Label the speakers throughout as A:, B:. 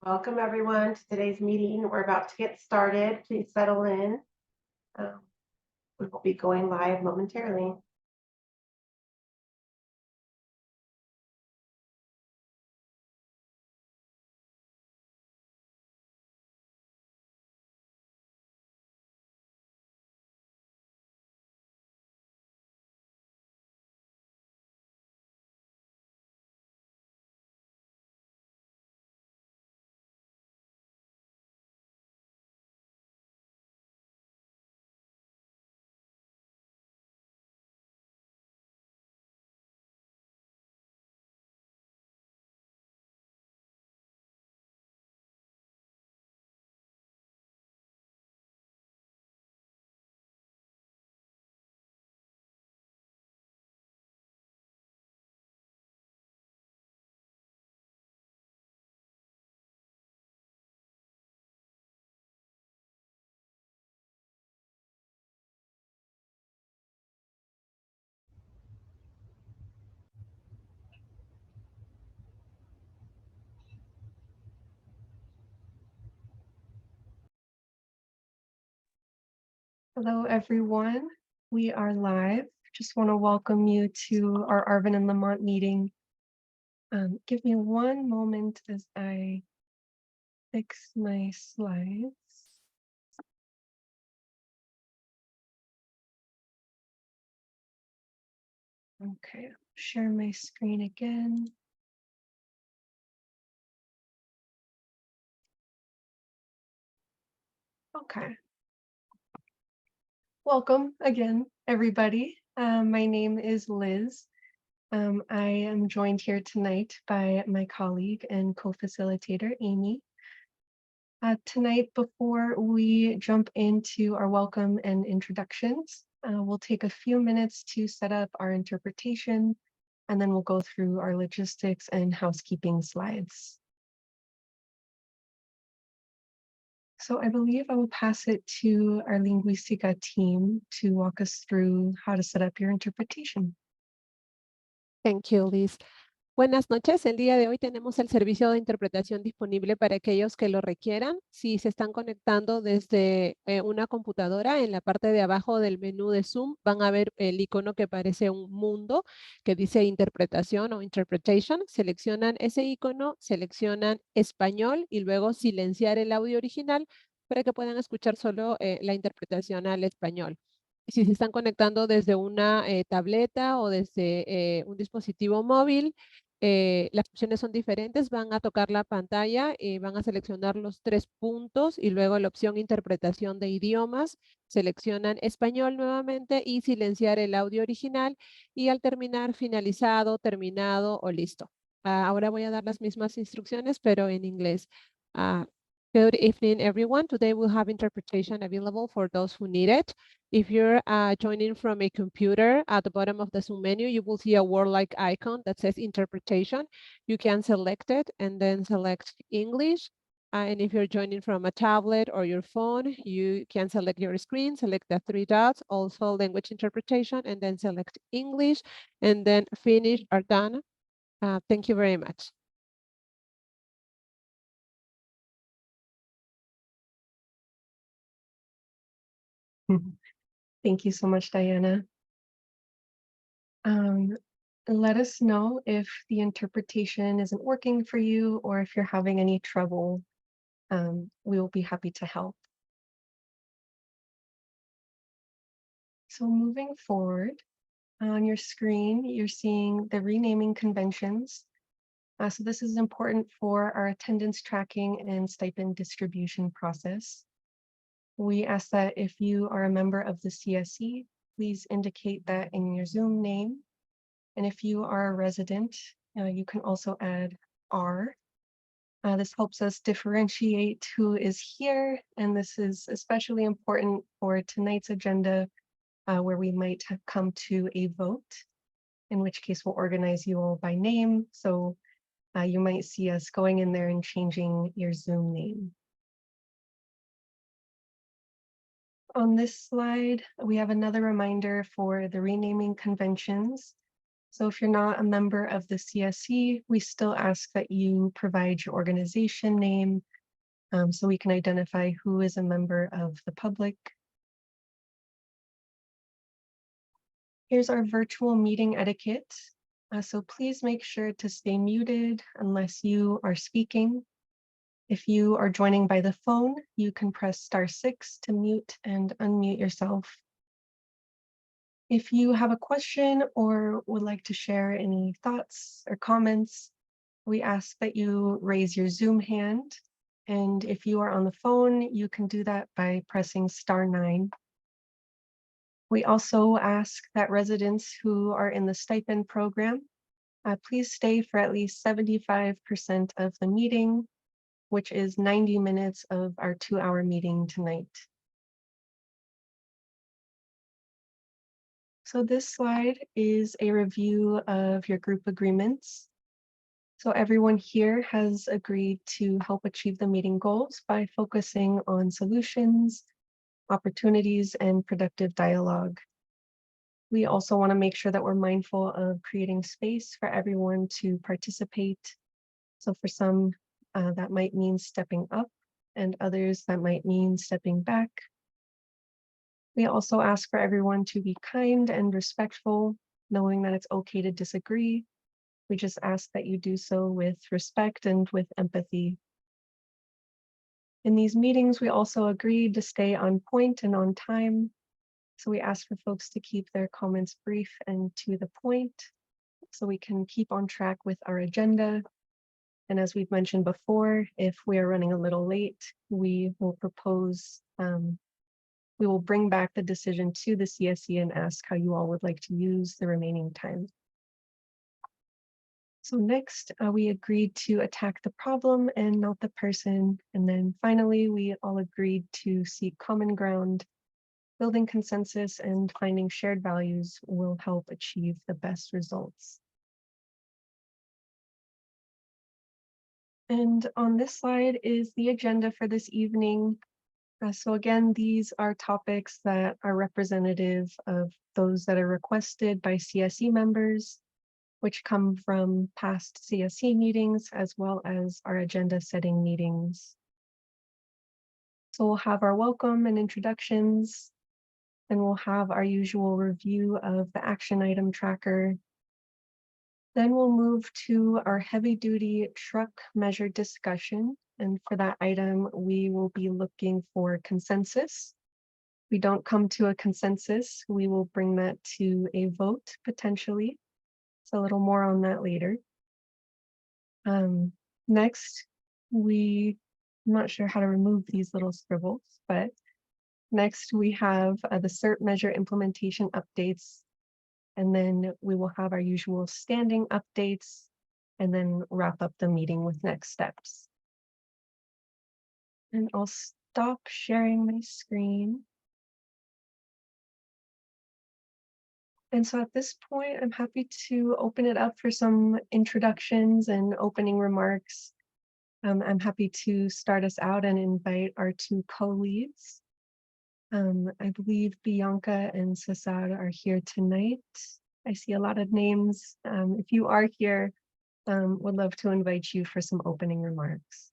A: Welcome everyone to today's meeting. We're about to get started. Please settle in. We will be going live momentarily. Hello, everyone. We are live. Just want to welcome you to our Arvin and Lamont meeting. Give me one moment as I fix my slides. Okay, share my screen again. Okay. Welcome again, everybody. My name is Liz. I am joined here tonight by my colleague and co-facilitator, Amy. Tonight, before we jump into our welcome and introductions, we'll take a few minutes to set up our interpretation, and then we'll go through our logistics and housekeeping slides. So I believe I will pass it to our Linguistica team to walk us through how to set up your interpretation.
B: Thank you, Liz. Buenas noches. El día de hoy tenemos el servicio de interpretación disponible para aquellos que lo requieran. Si se están conectando desde una computadora, en la parte de abajo del menú de Zoom van a ver el icono que parece un mundo que dice interpretación o interpretation. Seleccionan ese icono, seleccionan español y luego silenciar el audio original para que puedan escuchar solo la interpretación al español. Si se están conectando desde una tableta o desde un dispositivo móvil, las opciones son diferentes. Van a tocar la pantalla y van a seleccionar los 3 puntos y luego la opción interpretación de idiomas. Seleccionan español nuevamente y silenciar el audio original y al terminar finalizado, terminado o listo. Ahora voy a dar las mismas instrucciones pero en inglés. Good evening, everyone. Today we'll have interpretation available for those who need it. If you're joining from a computer, at the bottom of the Zoom menu, you will see a word-like icon that says interpretation. You can select it and then select English. And if you're joining from a tablet or your phone, you can select your screen, select the 3 dots, also language interpretation, and then select English, and then finish or done. Thank you very much.
A: Thank you so much, Diana. Let us know if the interpretation isn't working for you or if you're having any trouble. We will be happy to help. So moving forward, on your screen, you're seeing the renaming conventions. So this is important for our attendance tracking and stipend distribution process. We ask that if you are a member of the CSC, please indicate that in your Zoom name. And if you are a resident, you can also add R. This helps us differentiate who is here, and this is especially important for tonight's agenda, where we might have come to a vote, in which case we'll organize you all by name. So you might see us going in there and changing your Zoom name. On this slide, we have another reminder for the renaming conventions. So if you're not a member of the CSC, we still ask that you provide your organization name so we can identify who is a member of the public. Here's our virtual meeting etiquette. So please make sure to stay muted unless you are speaking. If you are joining by the phone, you can press *6 to mute and unmute yourself. If you have a question or would like to share any thoughts or comments, we ask that you raise your Zoom hand. And if you are on the phone, you can do that by pressing *9. We also ask that residents who are in the stipend program, please stay for at least 75% of the meeting, which is 90 minutes of our 2-hour meeting tonight. So this slide is a review of your group agreements. So everyone here has agreed to help achieve the meeting goals by focusing on solutions, opportunities, and productive dialogue. We also want to make sure that we're mindful of creating space for everyone to participate. So for some, that might mean stepping up, and others that might mean stepping back. We also ask for everyone to be kind and respectful, knowing that it's okay to disagree. We just ask that you do so with respect and with empathy. In these meetings, we also agreed to stay on point and on time. So we ask for folks to keep their comments brief and to the point so we can keep on track with our agenda. And as we've mentioned before, if we are running a little late, we will we will bring back the decision to the CSC and ask how you all would like to use the remaining time. So next, we agreed to attack the problem and not the person. And then finally, we all agreed to seek common ground. Building consensus and finding shared values will help achieve the best results. And on this slide is the agenda for this evening. So again, these are topics that are representative of those that are requested by CSE members, which come from past CSE meetings, as well as our agenda setting meetings. So we'll have our welcome and introductions, and we'll have our usual review of the action item tracker. Then we'll move to our heavy duty truck measure discussion. And for that item, we will be looking for consensus. If we don't come to a consensus, we will bring that to a vote potentially. So a little more on that later. Next, I'm not sure how to remove these little scribbles, but next we have the CERT measure implementation updates. And then we will have our usual standing updates and then wrap up the meeting with next steps. And I'll stop sharing my screen. And so at this point, I'm happy to open it up for some introductions and opening remarks. I'm happy to start us out and invite our two co-leads. I believe Bianca and Cesar are here tonight. I see a lot of names. If you are here, would love to invite you for some opening remarks.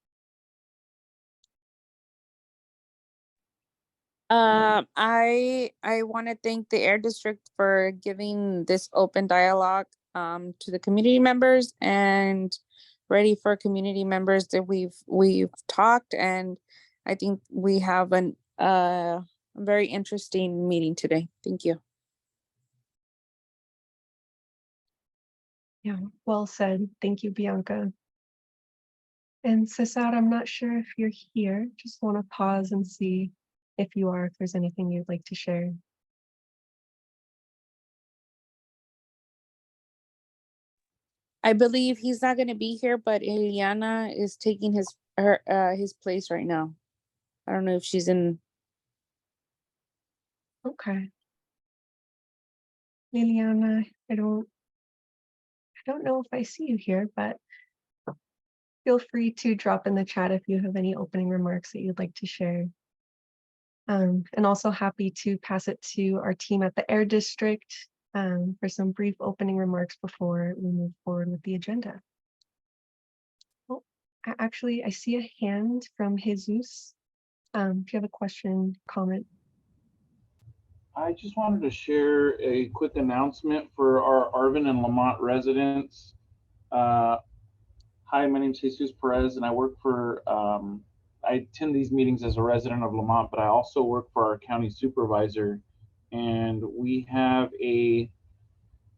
C: I want to thank the Air District for giving this open dialogue to the community members, and ready for community members that we've talked, and I think we have a very interesting meeting today. Thank you.
A: Yeah, well said. Thank you, Bianca. And Cesar, I'm not sure if you're here. Just want to pause and see if you are, if there's anything you'd like to share.
C: I believe he's not going to be here, but Eliana is taking his place right now. I don't know if she's in.
A: Okay. Liliana, I don't know if I see you here, but feel free to drop in the chat if you have any opening remarks that you'd like to share. And also happy to pass it to our team at the Air District. for some brief opening remarks before we move forward with the agenda. Oh, actually, I see a hand from Jesus. If you have a question, comment.
D: I just wanted to share a quick announcement for our Arvin and Lamont residents. Hi, my name is Jesus Perez, and I work for, I attend these meetings as a resident of Lamont, but I also work for our county supervisor. And we have an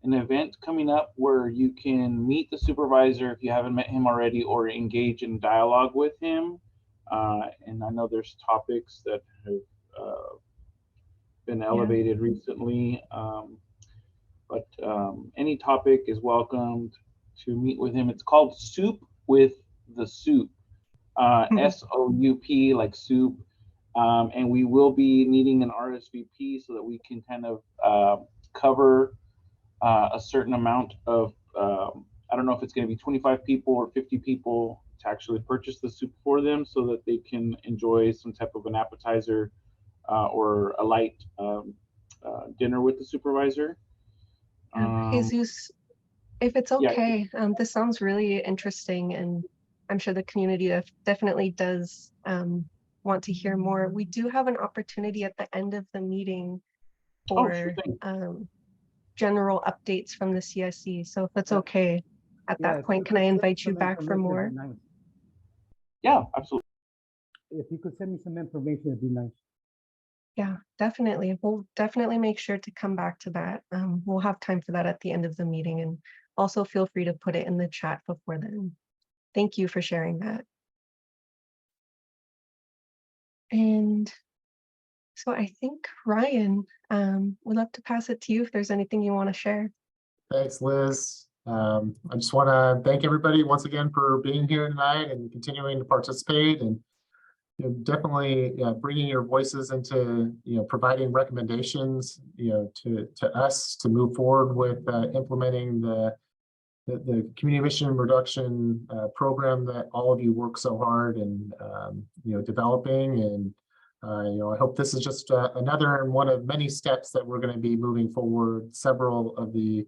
D: event coming up where you can meet the supervisor if you haven't met him already, or engage in dialogue with him. And I know there's topics that have been elevated recently, but any topic is welcomed to meet with him. It's called Soup with the Soup, SOUP, like soup. And we will be needing an RSVP so that we can kind of cover a certain amount of, I don't know if it's going to be 25 people or 50 people to actually purchase the soup for them so that they can enjoy some type of an appetizer or a light dinner with the supervisor.
A: Jesus, if it's okay, this sounds really interesting, and I'm sure the community definitely does want to hear more. We do have an opportunity at the end of the meeting for general updates from the CSC. So if it's okay, at that point, can I invite you back for more?
D: Nice. Yeah, absolutely.
E: If you could send me some information, it'd be nice.
A: Yeah, definitely. We'll definitely make sure to come back to that. We'll have time for that at the end of the meeting, and also feel free to put it in the chat before then. Thank you for sharing that. And so I think Ryan, would love to pass it to you if there's anything you want to share.
F: Thanks, Liz. I just want to thank everybody once again for being here tonight and continuing to participate, and definitely bringing your voices into providing recommendations to us to move forward with implementing the community emission reduction program that all of you work so hard and developing. And I hope this is just another one of many steps that we're going to be moving forward. Several of the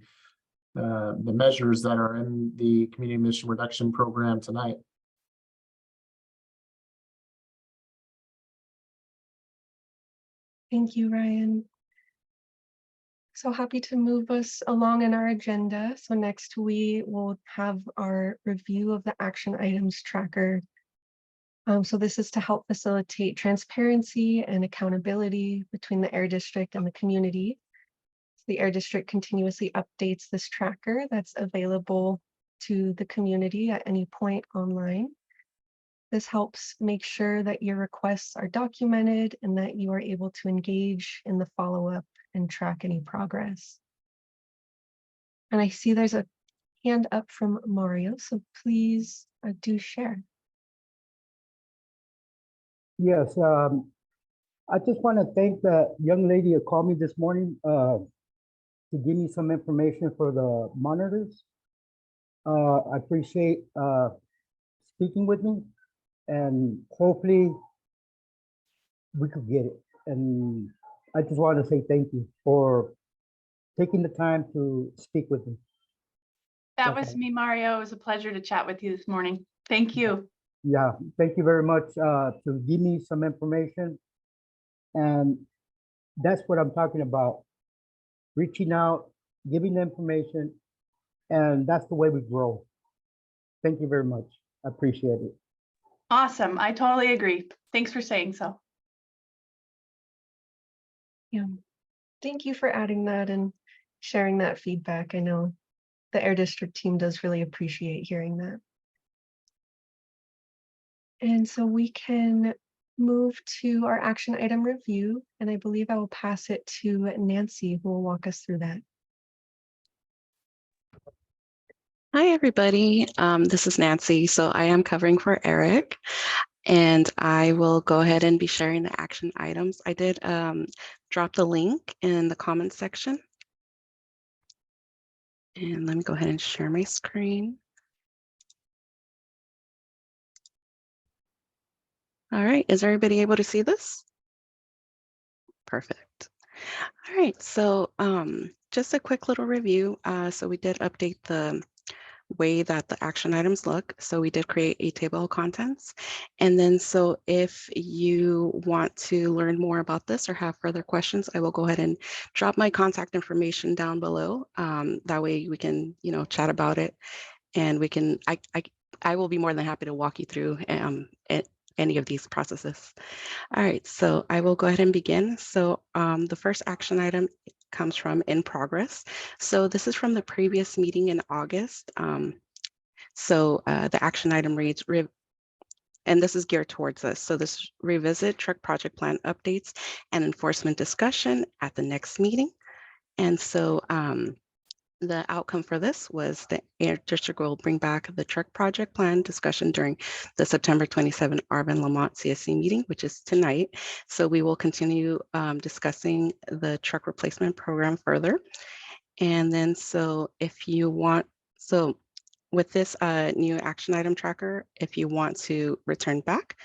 F: measures that are in the community emission reduction program tonight.
A: Thank you, Ryan. So happy to move us along in our agenda. So next we will have our review of the action items tracker. So this is to help facilitate transparency and accountability between the Air District and the community. The Air District continuously updates this tracker that's available to the community at any point online. This helps make sure that your requests are documented and that you are able to engage in the follow-up and track any progress. And I see there's a hand up from Mario, so please do share.
E: Yes, I just want to thank the young lady who called me this morning to give me some information for the monitors. I appreciate speaking with me, and hopefully we could get it. And I just want to say thank you for taking the time to speak with me.
G: That was me, Mario. It was a pleasure to chat with you this morning. Thank you.
E: Yeah, thank you very much to give me some information. And that's what I'm talking about. Reaching out, giving the information, and that's the way we grow. Thank you very much. I appreciate it.
G: Awesome. I totally agree. Thanks for saying so.
A: Yeah, thank you for adding that and sharing that feedback. I know the Air District team does really appreciate hearing that. And so we can move to our action item review, and I believe I will pass it to Nancy, who will walk us through that.
H: Hi, everybody. This is Nancy. So I am covering for Eric, and I will go ahead and be sharing the action items. I did drop the link in the comments section. And let me go ahead and share my screen. All right, is everybody able to see this? Perfect. All right, so just a quick little review. So we did update the way that the action items look. So we did create a table of contents. And then so if you want to learn more about this or have further questions, I will go ahead and drop my contact information down below. That way we can, chat about it, and we can, I will be more than happy to walk you through any of these processes. All right, so I will go ahead and begin. So the first action item comes from in progress. So this is from the previous meeting in August. The action item reads, and this is geared towards us. So this revisit truck project plan updates and enforcement discussion at the next meeting. And so the outcome for this was the Air District will bring back the truck project plan discussion during the September 27 Arvin Lamont CSC meeting, which is tonight. So we will continue discussing the truck replacement program further. And then so if you want, so with this new action item tracker, if you want to return back,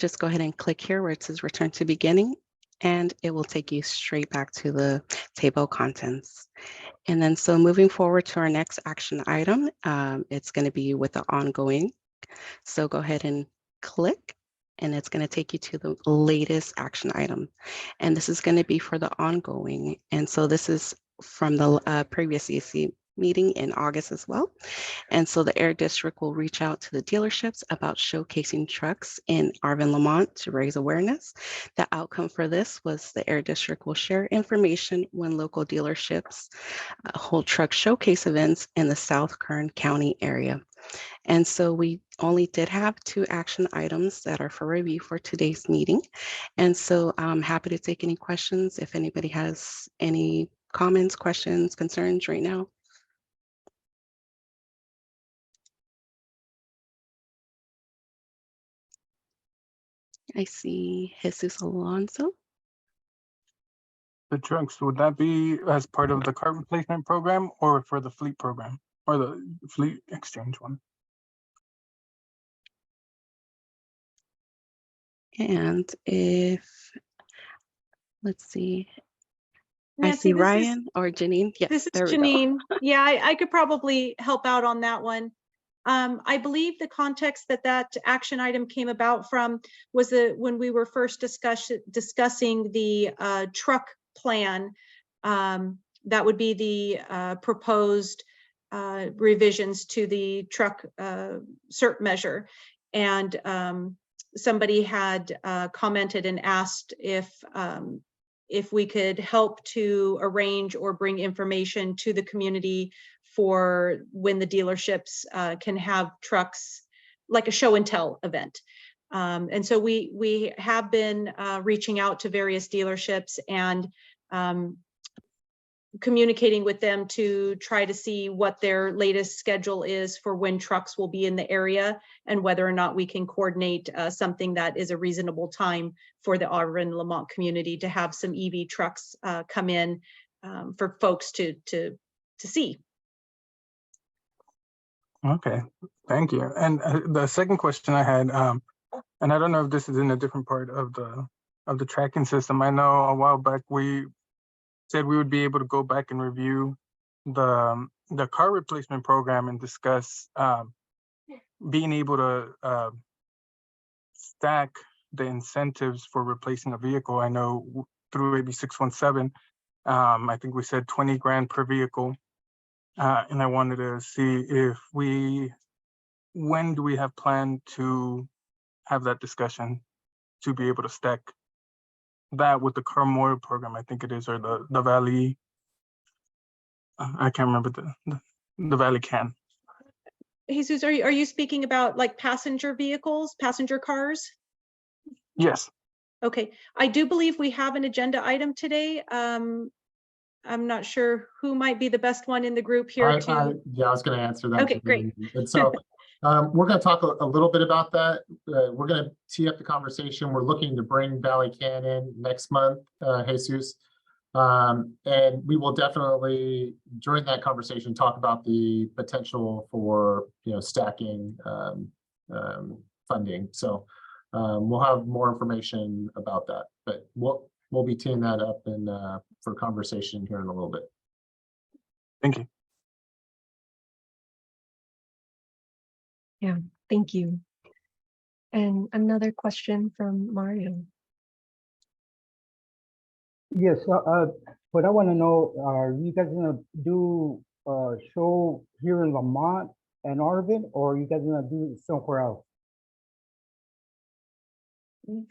H: just go ahead and click here where it says return to beginning, and it will take you straight back to the table of contents. And then so moving forward to our next action item, it's going to be with the ongoing. So go ahead and click, and it's going to take you to the latest action item. And this is going to be for the ongoing. And so this is from the previous CSC meeting in August as well. And so the Air District will reach out to the dealerships about showcasing trucks in Arvin Lamont to raise awareness. The outcome for this was the Air District will share information when local dealerships hold truck showcase events in the South Kern County area. And so we only did have 2 action items that are for review for today's meeting. And so I'm happy to take any questions if anybody has any comments, questions, concerns right now. I see Jesus Alonso.
I: The trucks, would that be as part of the car replacement program or for the fleet program or the fleet exchange one?
H: And if, let's see,
J: Nancy,
H: I see Ryan or Janine. Yes,
J: this is
H: there we go.
J: Janine. Yeah, I could probably help out on that one. I believe the context that action item came about from was when we were first discussing the truck plan. That would be the proposed revisions to the truck CERT measure. And somebody had commented and asked if we could help to arrange or bring information to the community for when the dealerships can have trucks, like a show and tell event. And so we have been reaching out to various dealerships and communicating with them to try to see what their latest schedule is for when trucks will be in the area and whether or not we can coordinate something that is a reasonable time for the Arvin Lamont community to have some EV trucks come in for folks to see.
I: Okay, thank you. And the second question I had, and I don't know if this is in a different part of the tracking system. I know a while back we said we would be able to go back and review the car replacement program and discuss being able to stack the incentives for replacing a vehicle. I know through AB 617, I think we said 20 grand per vehicle. And I wanted to see if when do we have planned to have that discussion to be able to stack that with the car memorial program, I think it is, or the Valley, I can't remember the Valley can.
J: Jesus, are you speaking about like passenger vehicles, passenger cars?
I: Yes.
J: Okay, I do believe we have an agenda item today. I'm not sure who might be the best one in the group here
F: Yeah, I was going to answer that.
J: Okay, great.
F: And so we're going to talk a little bit about that. We're going to tee up the conversation. We're looking to bring Valley Can in next month, Jesus. And we will definitely, during that conversation, talk about the potential for stacking funding. So we'll have more information about that, but we'll be teeing that up and for conversation here in a little bit.
I: Thank you.
A: Yeah, thank you. And another question from Mario.
E: Yes, but I want to know, are you guys gonna do a show here in Lamont and Arvin, or are you guys gonna do it somewhere else?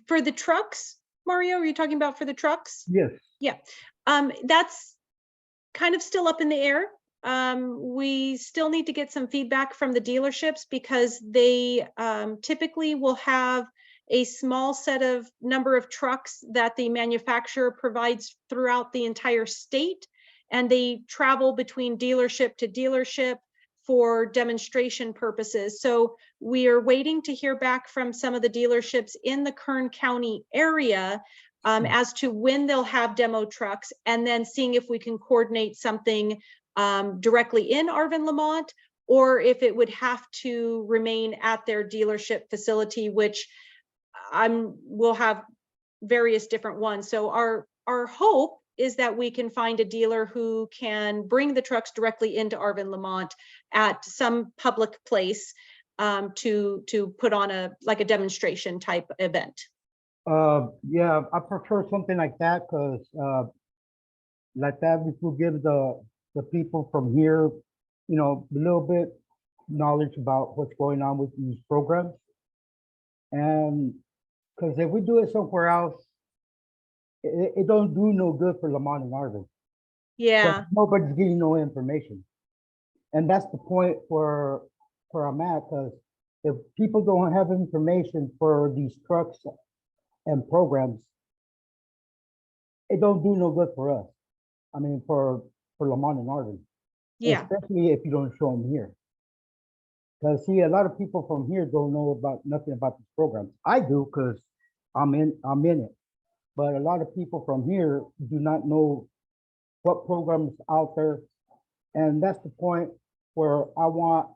J: For the trucks, Mario, are you talking about for the trucks?
E: Yes.
J: Yeah, that's kind of still up in the air. We still need to get some feedback from the dealerships because they typically will have a small set of number of trucks that the manufacturer provides throughout the entire state, and they travel between dealership to dealership for demonstration purposes. So we are waiting to hear back from some of the dealerships in the Kern County area as to when they'll have demo trucks, and then seeing if we can coordinate something directly in Arvin Lamont, or if it would have to remain at their dealership facility, which we'll have various different ones. So our hope is that we can find a dealer who can bring the trucks directly into Arvin Lamont at some public place to put on a demonstration type event.
E: Yeah, I prefer something like that because like that we will give the people from here, you know, a little bit knowledge about what's going on with these programs. And because if we do it somewhere else, it don't do no good for Lamont and Arvin.
J: Yeah.
E: Nobody's getting no information. And that's the point where I'm at, because if people don't have information for these trucks and programs, it don't do no good for us. I mean, for Lamont and Arvin.
J: Yeah.
E: Especially if you don't show them here. Because see, a lot of people from here don't know about nothing about these programs. I do because I'm in it. But a lot of people from here do not know what programs out there. And that's the point where I want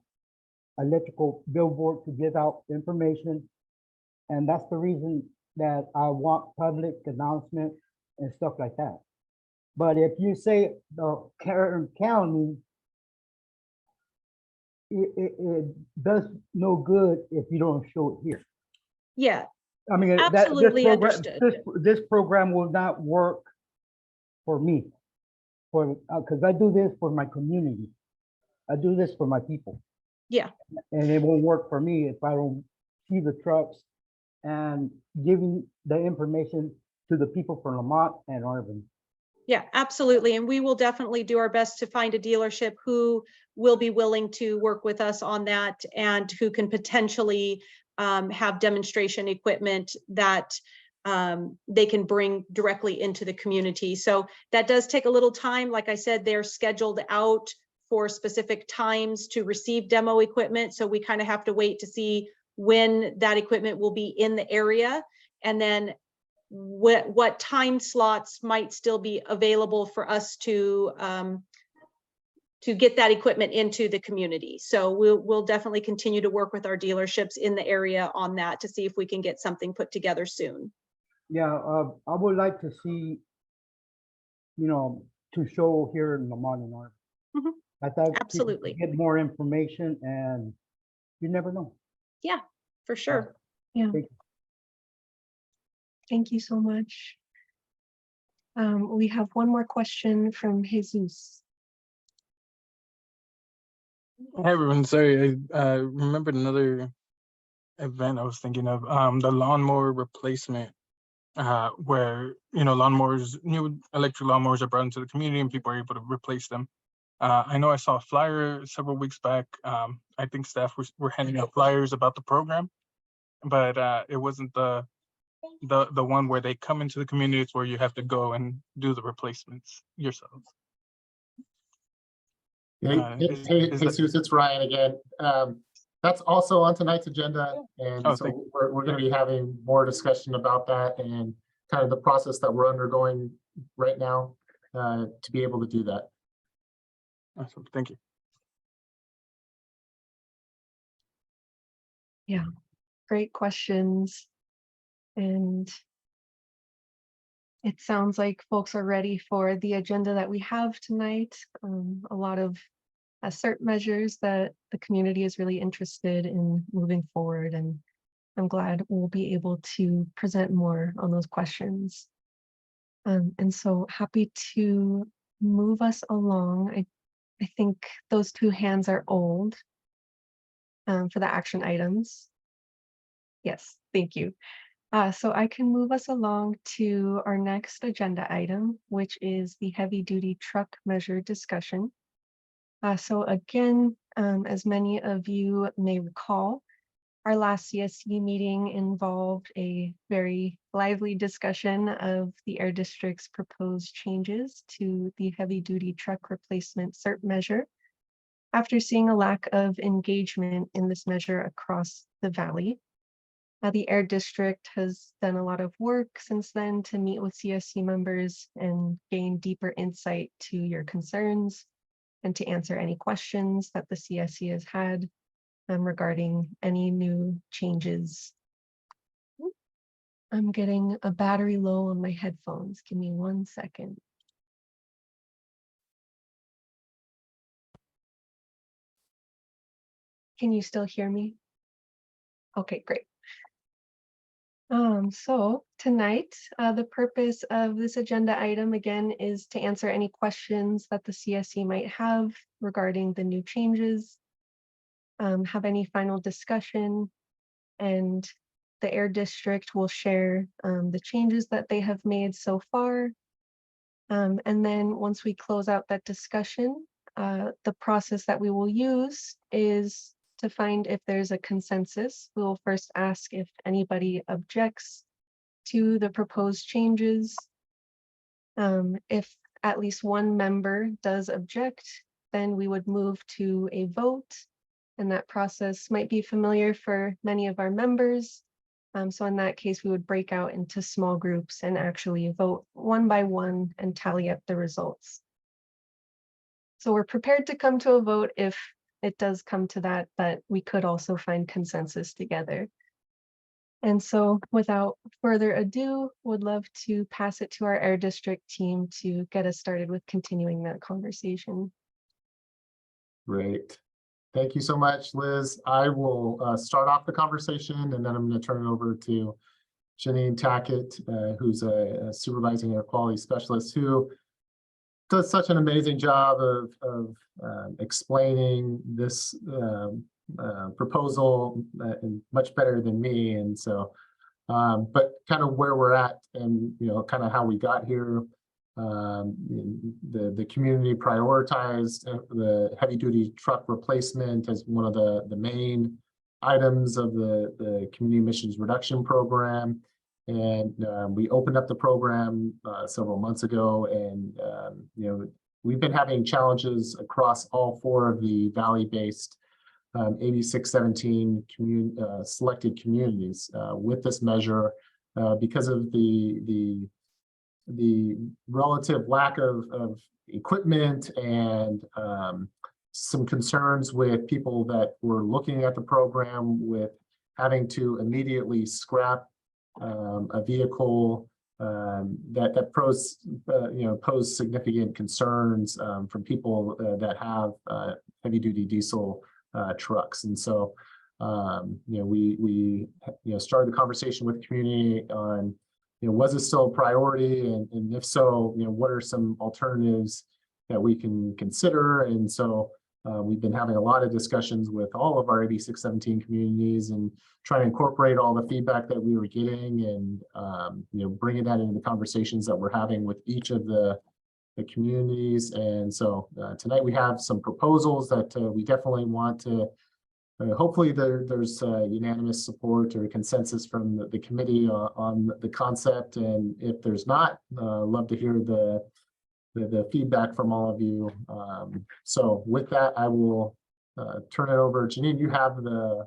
E: electrical billboard to give out information. And that's the reason that I want public announcement and stuff like that. But if you say the Kern County, it does no good if you don't show it here.
J: Yeah.
E: I mean,
J: Absolutely understood.
E: This program will not work for me, because I do this for my community. I do this for my people.
J: Yeah.
E: And it won't work for me if I don't see the trucks and giving the information to the people from Lamont and Arvin.
J: Yeah, absolutely. And we will definitely do our best to find a dealership who will be willing to work with us on that and who can potentially have demonstration equipment that they can bring directly into the community. So that does take a little time. Like I said, they're scheduled out for specific times to receive demo equipment. So we kind of have to wait to see when that equipment will be in the area, and then what time slots might still be available for us to get that equipment into the community. So we'll definitely continue to work with our dealerships in the area on that to see if we can get something put together soon.
E: Yeah, I would like to see, you know, to show here in Lamont and Arvin.
J: Mhm.
E: I thought
J: Absolutely.
E: get more information, and you never know.
J: Yeah, for sure.
A: Yeah.
E: Thank you.
A: Thank you so much. We have one more question from Jesus.
I: Hey everyone, sorry, I remembered another event I was thinking of, the lawnmower replacement, where, you know, new electric lawnmowers are brought into the community and people are able to replace them. I know I saw a flyer several weeks back. I think staff were handing out flyers about the program, but it wasn't the one where they come into the communities where you have to go and do the replacements yourselves.
F: Hey, Jesus, it's Ryan again. That's also on tonight's agenda, and so we're going to be having more discussion about that and kind of the process that we're undergoing right now to be able to do that.
I: Awesome, thank you.
A: Yeah, great questions. And It sounds like folks are ready for the agenda that we have tonight. A lot of CERT measures that the community is really interested in moving forward, and I'm glad we'll be able to present more on those questions. And so happy to move us along. I think those two hands are old for the action items. Yes, thank you. So I can move us along to our next agenda item, which is the heavy duty truck measure discussion. So again, as many of you may recall, our last CSC meeting involved a very lively discussion of the Air District's proposed changes to the heavy duty truck replacement CERT measure after seeing a lack of engagement in this measure across the valley. The Air District has done a lot of work since then to meet with CSC members and gain deeper insight to your concerns and to answer any questions that the CSC has had regarding any new changes. I'm getting a battery low on my headphones. Give me 1 second. Can you still hear me? Okay, great. So tonight, the purpose of this agenda item again is to answer any questions that the CSC might have regarding the new changes, have any final discussion, and the Air District will share the changes that they have made so far. And then once we close out that discussion, the process that we will use is to find if there's a consensus. We will first ask if anybody objects to the proposed changes. If at least one member does object, then we would move to a vote. And that process might be familiar for many of our members. So in that case, we would break out into small groups and actually vote one by one and tally up the results. So we're prepared to come to a vote if it does come to that, but we could also find consensus together. And so without further ado, would love to pass it to our Air District team to get us started with continuing that conversation.
F: Great. Thank you so much, Liz. I will start off the conversation, and then I'm going to turn it over to Janine Tackett, who's a supervising air quality specialist who does such an amazing job of explaining this proposal much better than me. And so, but kind of where we're at and, kind of how we got here. The community prioritized the heavy duty truck replacement as one of the main items of the community emissions reduction program. And we opened up the program several months ago, and we've been having challenges across all 4 of the valley-based AB 617 selected communities with this measure because of the relative lack of equipment and some concerns with people that were looking at the program with having to immediately scrap a vehicle that pose significant concerns from people that have heavy duty diesel trucks. And so we started the conversation with the community on was it still a priority, and if so, what are some alternatives that we can consider. And so we've been having a lot of discussions with all of our AB 617 communities and trying to incorporate all the feedback that we were getting and bringing that into the conversations that we're having with each of the communities. And so tonight we have some proposals that we definitely want to hopefully there's unanimous support or consensus from the committee on the concept. And if there's not, love to hear the feedback from all of you. So with that, I will turn it over. Janine, you have the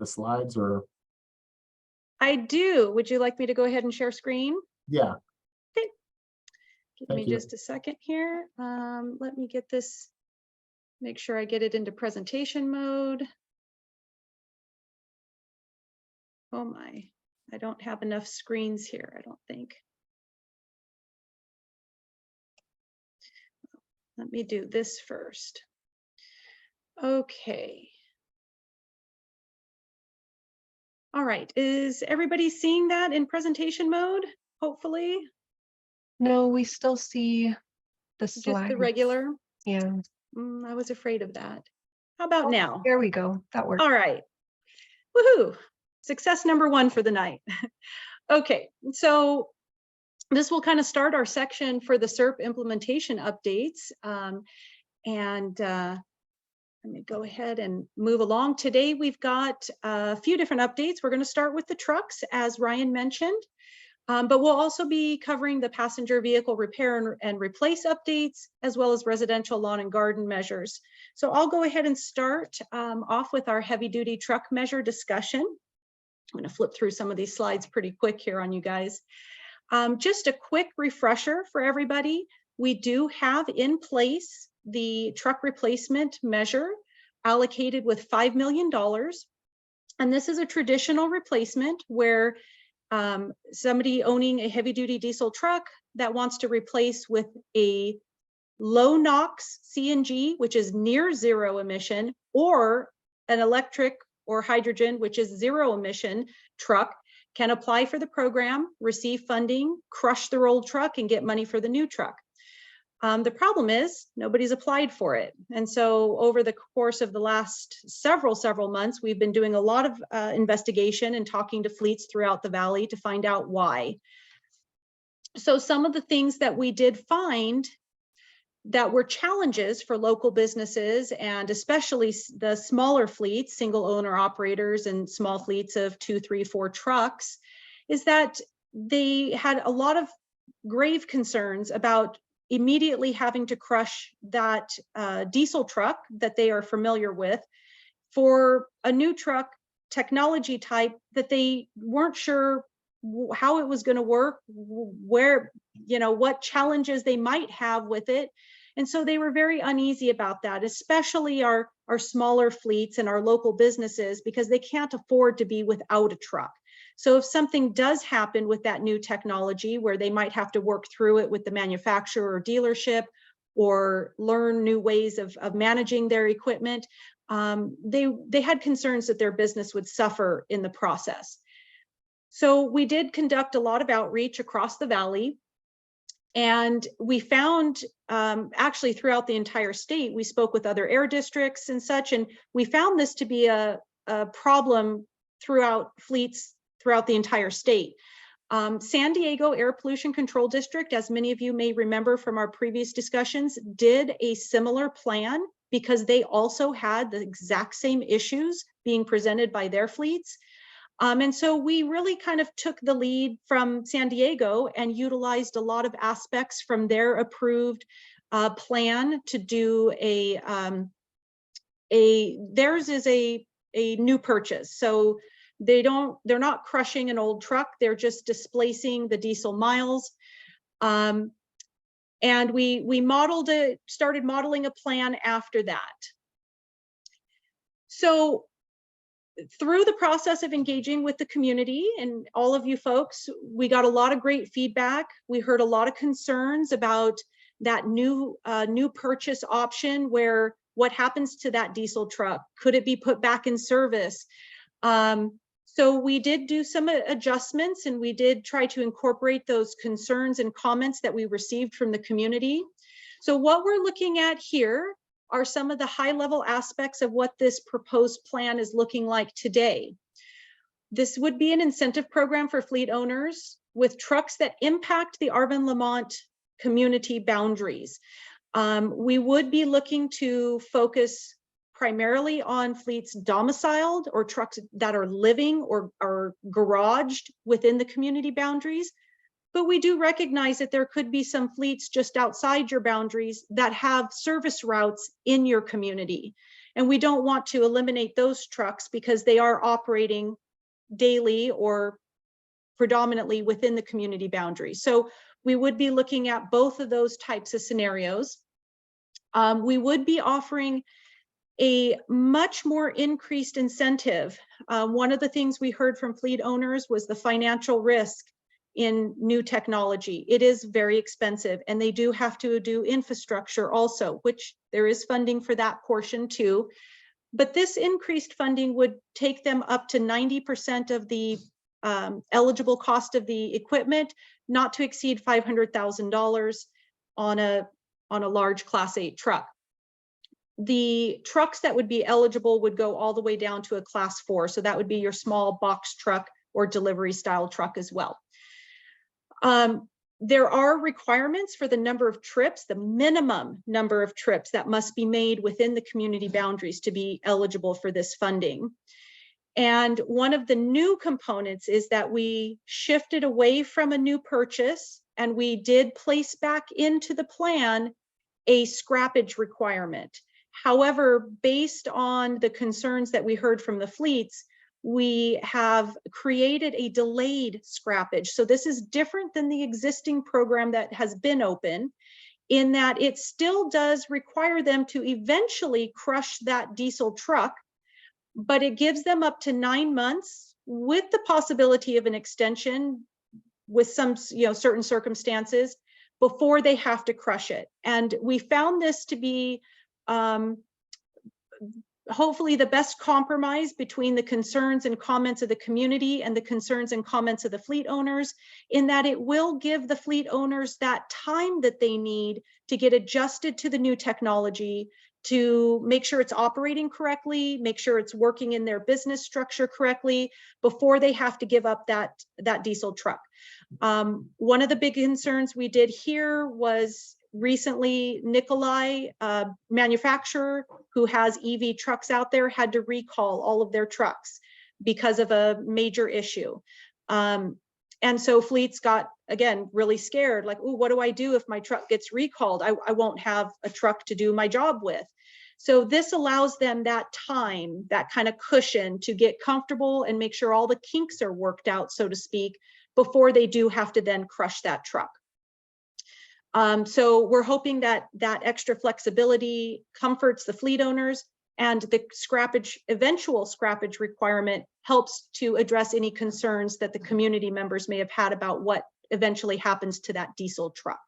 F: slides, or?
J: I do. Would you like me to go ahead and share screen?
F: Yeah.
J: Okay. Give
F: Thank
J: me
F: you.
J: just a second here. Let me get this, make sure I get it into presentation mode. Oh my, I don't have enough screens here, I don't think. let me do this first. Okay. All right, is everybody seeing that in presentation mode? Hopefully,
A: No, we still see the
J: just
A: slide.
J: the regular.
A: Yeah.
J: I was afraid of that. How about now?
A: There we go. That works.
J: All right. Woohoo. Success number 1 for the night. Okay, so this will kind of start our section for the SERP implementation updates. Let me go ahead and move along. Today, we've got a few different updates. We're going to start with the trucks, as Ryan mentioned, but we'll also be covering the passenger vehicle repair and replace updates, as well as residential lawn and garden measures. So I'll go ahead and start off with our heavy duty truck measure discussion. I'm going to flip through some of these slides pretty quick here on you guys. Just a quick refresher for everybody. We do have in place the truck replacement measure allocated with $5 million. And this is a traditional replacement where somebody owning a heavy duty diesel truck that wants to replace with a low NOx CNG, which is near zero emission, or an electric or hydrogen, which is zero emission truck, can apply for the program, receive funding, crush their old truck, and get money for the new truck. The problem is nobody's applied for it. And so over the course of the last several months, we've been doing a lot of investigation and talking to fleets throughout the Valley to find out why. So some of the things that we did find that were challenges for local businesses, and especially the smaller fleets, single owner operators and small fleets of 2, 3, 4 trucks, is that they had a lot of grave concerns about immediately having to crush that diesel truck that they are familiar with for a new truck technology type that they weren't sure how it was going to work, where, what challenges they might have with it. And so they were very uneasy about that, especially our smaller fleets and our local businesses, because they can't afford to be without a truck. So if something does happen with that new technology where they might have to work through it with the manufacturer or dealership, or learn new ways of managing their equipment, they had concerns that their business would suffer in the process. So we did conduct a lot of outreach across the Valley, and we found actually throughout the entire state, we spoke with other air districts and such, and we found this to be a problem throughout fleets throughout the entire state. San Diego Air Pollution Control District, as many of you may remember from our previous discussions, did a similar plan because they also had the exact same issues being presented by their fleets. And so we really kind of took the lead from San Diego and utilized a lot of aspects from their approved plan to do theirs is a new purchase. So they're not crushing an old truck, they're just displacing the diesel miles. And we started modeling a plan after that. So through the process of engaging with the community and all of you folks, we got a lot of great feedback. We heard a lot of concerns about that new purchase option, where what happens to that diesel truck? Could it be put back in service? So we did do some adjustments, and we did try to incorporate those concerns and comments that we received from the community. So what we're looking at here are some of the high-level aspects of what this proposed plan is looking like today. This would be an incentive program for fleet owners with trucks that impact the Arvin Lamont community boundaries. We would be looking to focus primarily on fleets domiciled or trucks that are living or are garaged within the community boundaries. But we do recognize that there could be some fleets just outside your boundaries that have service routes in your community. And we don't want to eliminate those trucks because they are operating daily or predominantly within the community boundaries. So we would be looking at both of those types of scenarios. We would be offering a much more increased incentive. One of the things we heard from fleet owners was the financial risk in new technology. It is very expensive, and they do have to do infrastructure also, which there is funding for that portion too. But this increased funding would take them up to 90% of the eligible cost of the equipment, not to exceed $500,000 on a large Class 8 truck. The trucks that would be eligible would go all the way down to a Class 4. So that would be your small box truck or delivery style truck as well. There are requirements for the number of trips, the minimum number of trips that must be made within the community boundaries to be eligible for this funding. And one of the new components is that we shifted away from a new purchase, and we did place back into the plan a scrappage requirement. However, based on the concerns that we heard from the fleets, we have created a delayed scrappage. So this is different than the existing program that has been open, in that it still does require them to eventually crush that diesel truck, but it gives them up to 9 months with the possibility of an extension with some, certain circumstances before they have to crush it. And we found this to be hopefully the best compromise between the concerns and comments of the community and the concerns and comments of the fleet owners, in that it will give the fleet owners that time that they need to get adjusted to the new technology, to make sure it's operating correctly, make sure it's working in their business structure correctly before they have to give up that diesel truck. One of the big concerns we did here was recently Nikolai, manufacturer who has EV trucks out there, had to recall all of their trucks because of a major issue. And so fleets got, again, really scared, like, oh, what do I do if my truck gets recalled? I won't have a truck to do my job with. So this allows them that time, that kind of cushion to get comfortable and make sure all the kinks are worked out, so to speak, before they do have to then crush that truck. So we're hoping that that extra flexibility comforts the fleet owners, and the eventual scrappage requirement helps to address any concerns that the community members may have had about what eventually happens to that diesel truck.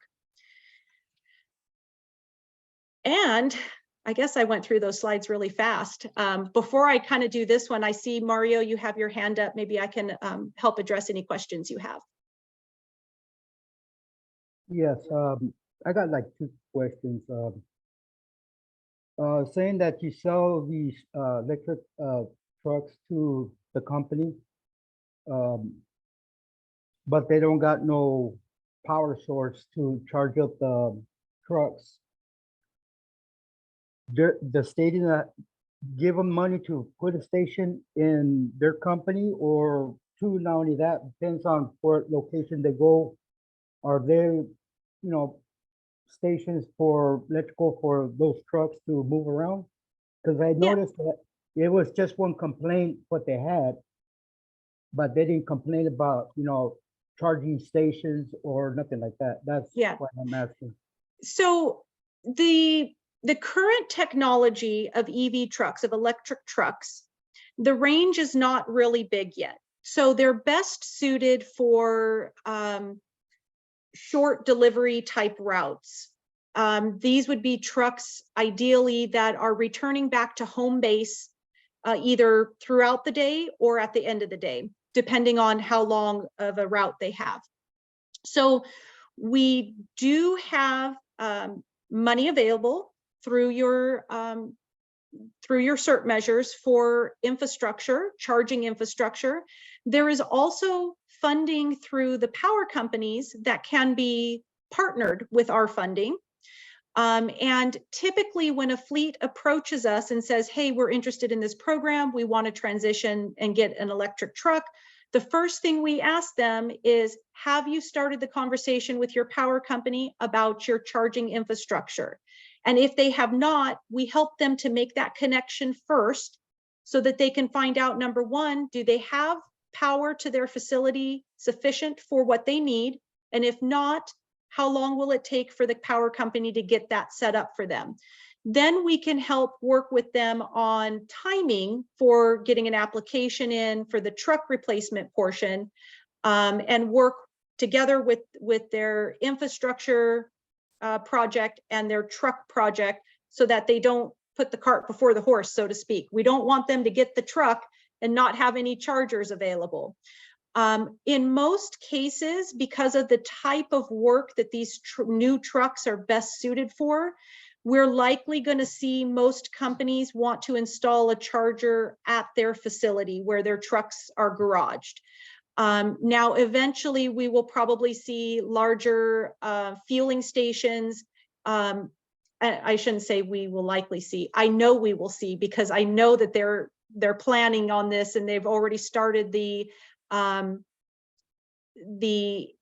J: And I guess I went through those slides really fast. Before I kind of do this one, I see Mario, you have your hand up. Maybe I can help address any questions you have.
E: Yes, I got like 2 questions. Saying that you sell these electric trucks to the company, but they don't got no power source to charge up the trucks. The state give them money to put a station in their company, or two, not only that, depends on what location they go. Are there, stations for electrical for those trucks to move around? Because I noticed that it was just one complaint what they had, but they didn't complain about, charging stations or nothing like that. That's what I'm asking.
J: So the current technology of EV trucks, of electric trucks, the range is not really big yet. So they're best suited for short delivery type routes. These would be trucks ideally that are returning back to home base either throughout the day or at the end of the day, depending on how long of a route they have. So we do have money available through your CERT measures for infrastructure, charging infrastructure. There is also funding through the power companies that can be partnered with our funding. And typically when a fleet approaches us and says, hey, we're interested in this program, we want to transition and get an electric truck, the first thing we ask them is, have you started the conversation with your power company about your charging infrastructure? And if they have not, we help them to make that connection first so that they can find out, number one, do they have power to their facility sufficient for what they need? And if not, how long will it take for the power company to get that set up for them? Then we can help work with them on timing for getting an application in for the truck replacement portion, and work together with their infrastructure project and their truck project, so that they don't put the cart before the horse, so to speak. We don't want them to get the truck and not have any chargers available. In most cases, because of the type of work that these new trucks are best suited for, we're likely going to see most companies want to install a charger at their facility where their trucks are garaged. Now, eventually, we will probably see larger fueling stations. I shouldn't say we will likely see. I know we will see, because I know that they're planning on this, and they've already started the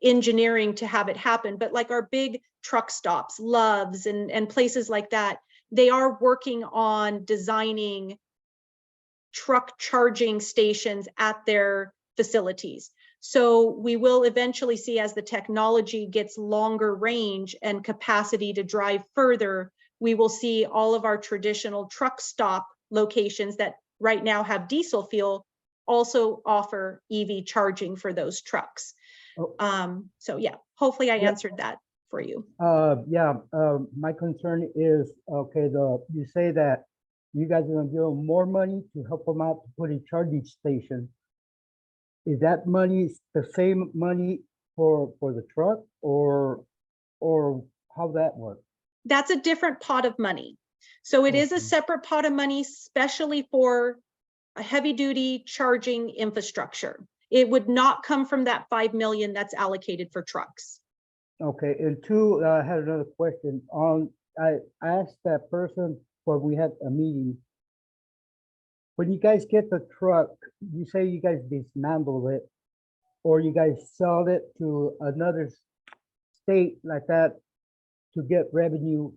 J: engineering to have it happen. But like our big truck stops, Loves, and places like that, they are working on designing truck charging stations at their facilities. So we will eventually see, as the technology gets longer range and capacity to drive further, we will see all of our traditional truck stop locations that right now have diesel fuel also offer EV charging for those trucks. So yeah, hopefully I answered that for you.
E: My concern is, okay, you say that you guys are gonna give them more money to help them out to put in charging stations. Is that money the same money for the truck, or how that works?
J: That's a different pot of money. So it is a separate pot of money, especially for a heavy duty charging infrastructure. It would not come from that 5 million that's allocated for trucks.
E: Okay, and two, I had another question on, I asked that person when we had a meeting, when you guys get the truck, you say you guys dismantle it, or you guys sell it to another state like that to get revenue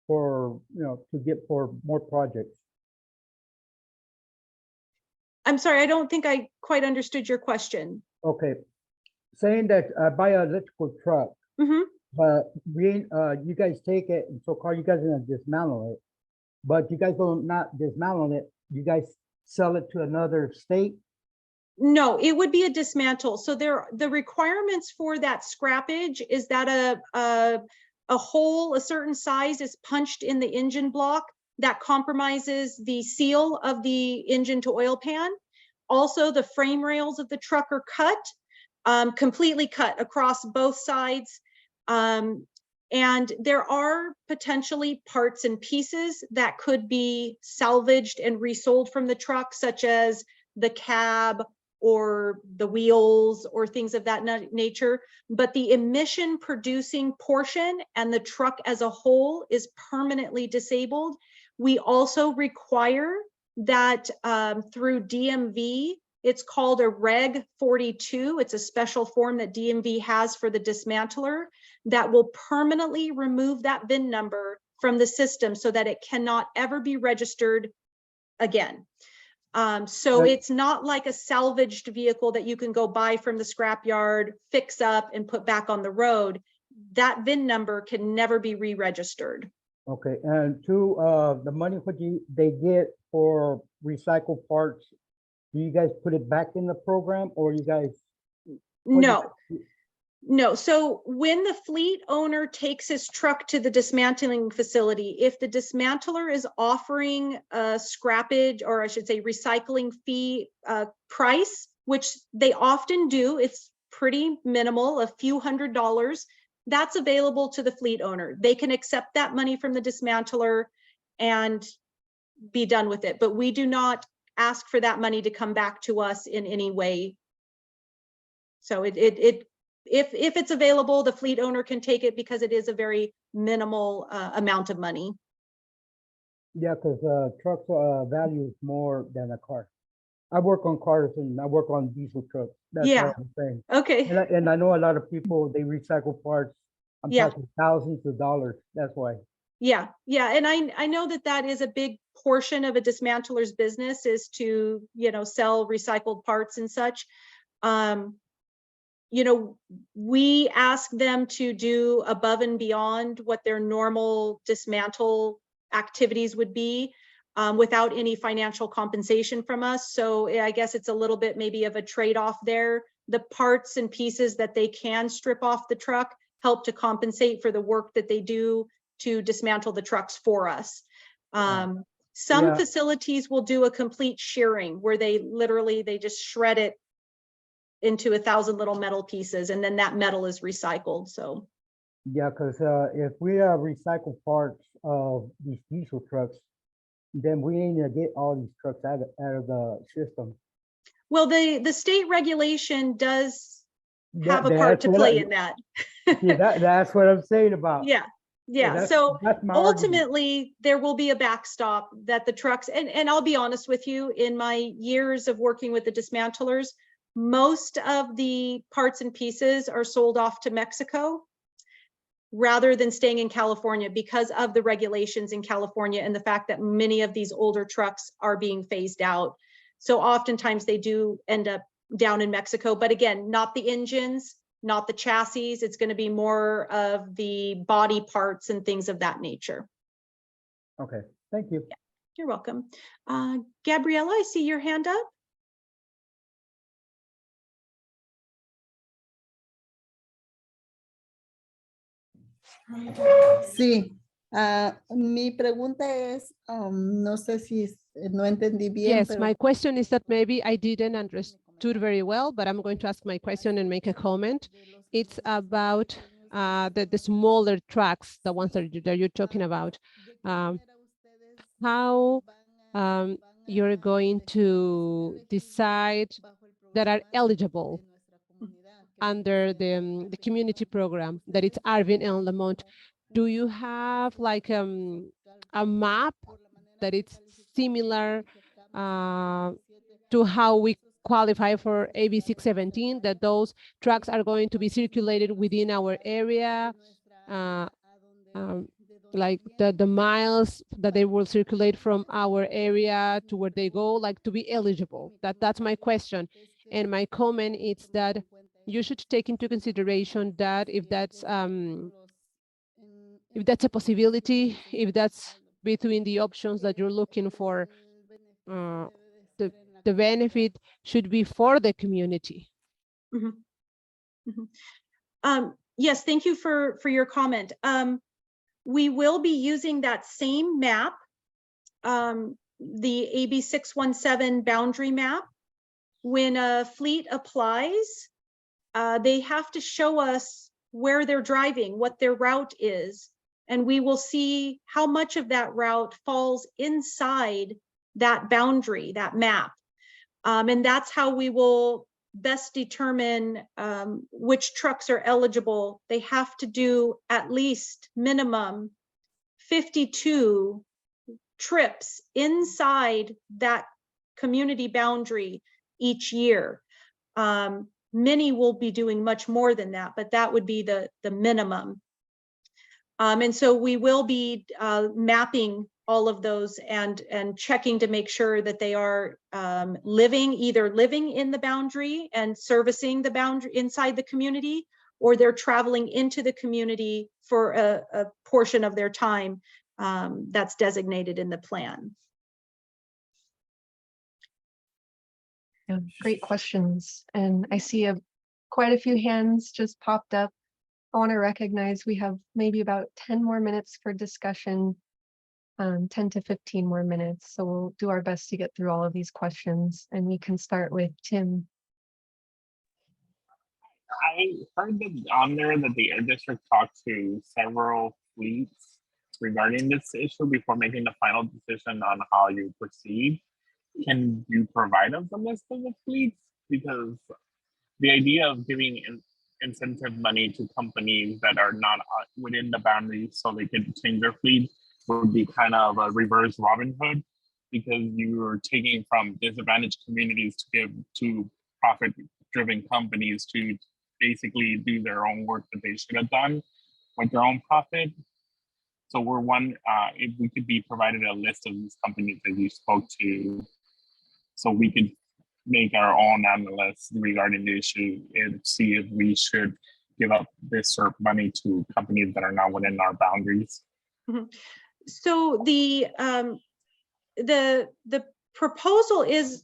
E: for, to get for more projects.
J: I'm sorry, I don't think I quite understood your question.
E: Okay, saying that I buy an electrical truck, but you guys take it, and so car, you guys are gonna dismantle it, but you guys don't not dismantle it, you guys sell it to another state?
J: No, it would be a dismantle. So the requirements for that scrappage is that a hole a certain size is punched in the engine block that compromises the seal of the engine to oil pan. Also, the frame rails of the truck are cut, completely cut across both sides. And there are potentially parts and pieces that could be salvaged and resold from the truck, such as the cab or the wheels or things of that nature. But the emission producing portion and the truck as a whole is permanently disabled. We also require that through DMV, it's called a Reg 42. It's a special form that DMV has for the dismantler that will permanently remove that VIN number from the system so that it cannot ever be registered again. So it's not like a salvaged vehicle that you can go buy from the scrapyard, fix up, and put back on the road. That VIN number can never be re-registered.
E: Okay, and two, the money what they get for recycled parts, do you guys put it back in the program, or you guys?
J: No. So when the fleet owner takes his truck to the dismantling facility, if the dismantler is offering a scrappage, or I should say recycling fee price, which they often do, it's pretty minimal, a few $100s, that's available to the fleet owner. They can accept that money from the dismantler and be done with it. But we do not ask for that money to come back to us in any way. So if it's available, the fleet owner can take it because it is a very minimal amount of money.
E: Yeah, because trucks value is more than a car. I work on cars and I work on diesel trucks. That's what I'm saying.
J: Okay.
E: And I know a lot of people, they recycle parts. I'm talking thousands of dollars. That's why. Yeah.
J: And I know that is a big portion of a dismantler's business, is to, sell recycled parts and such. We ask them to do above and beyond what their normal dismantle activities would be, without any financial compensation from us. So I guess it's a little bit maybe of a trade-off there. the parts and pieces that they can strip off the truck help to compensate for the work that they do to dismantle the trucks for us. Some
E: Yeah.
J: facilities will do a complete shearing where they literally, they just shred it into 1,000 little metal pieces, and then that metal is recycled. So
E: Yeah, because if we recycle parts of these diesel trucks, then we ain't gonna get all these trucks out of the system.
J: well, the state regulation does have a
E: That's
J: part to
E: what
J: play in that.
E: See, that's what I'm saying about.
J: Yeah. Yeah,
E: that's-
J: so
E: that's my argument.
J: ultimately there will be a backstop that the trucks, and I'll be honest with you, in my years of working with the dismantlers, most of the parts and pieces are sold off to Mexico rather than staying in California because of the regulations in California and the fact that many of these older trucks are being phased out. So oftentimes they do end up down in Mexico, but again, not the engines, not the chassis. It's going to be more of the body parts and things of that nature.
E: Okay, thank you.
J: Yeah, you're welcome. Gabriella, I see your hand up.
K: Sí, mi pregunta es, no sé si no entendí bien.
B: Yes,
K: pero
B: my question is that maybe I didn't understood very well, but I'm going to ask my question and make a comment. It's about the smaller trucks, the ones that you're talking about. How you're going to decide that are eligible under the community program, that it's Arvin and Lamont. Do you have like a map that it's similar to how we qualify for AB 617, that those trucks are going to be circulated within our area, like the miles that they will circulate from our area to where they go, like to be eligible? That's my question. And my comment is that you should take into consideration that if that's a possibility, if that's between the options that you're looking for, the benefit should be for the community.
J: Mm-hmm. Mm-hmm. Yes, thank you for your comment. We will be using that same map, the AB 617 boundary map. When a fleet applies, they have to show us where they're driving, what their route is, and we will see how much of that route falls inside that boundary, that map. And that's how we will best determine which trucks are eligible. They have to do at least minimum 52 trips inside that community boundary each year. Many will be doing much more than that, but that would be the minimum. And so we will be mapping all of those and checking to make sure that they are either living in the boundary and servicing the boundary inside the community, or they're traveling into the community for a portion of their time that's designated in the plan.
A: Yeah, great questions. And I see quite a few hands just popped up. I want to recognize we have maybe about 10 more minutes for discussion, 10 to 15 more minutes. So we'll do our best to get through all of these questions, and we can start with Tim.
L: I heard that on there that the Air District talked to several fleets regarding this issue before making the final decision on how you proceed. Can you provide us a list of the fleets? Because the idea of giving incentive money to companies that are not within the boundaries so they can change their fleet would be kind of a reverse Robin Hood, because you're taking from disadvantaged communities to give to profit-driven companies to basically do their own work that they should have done with their own profit. So we're if we could be provided a list of these companies that you spoke to, so we could make our own analysis regarding the issue and see if we should give up this sort of money to companies that are not within our boundaries.
J: Mm-hmm. So the proposal is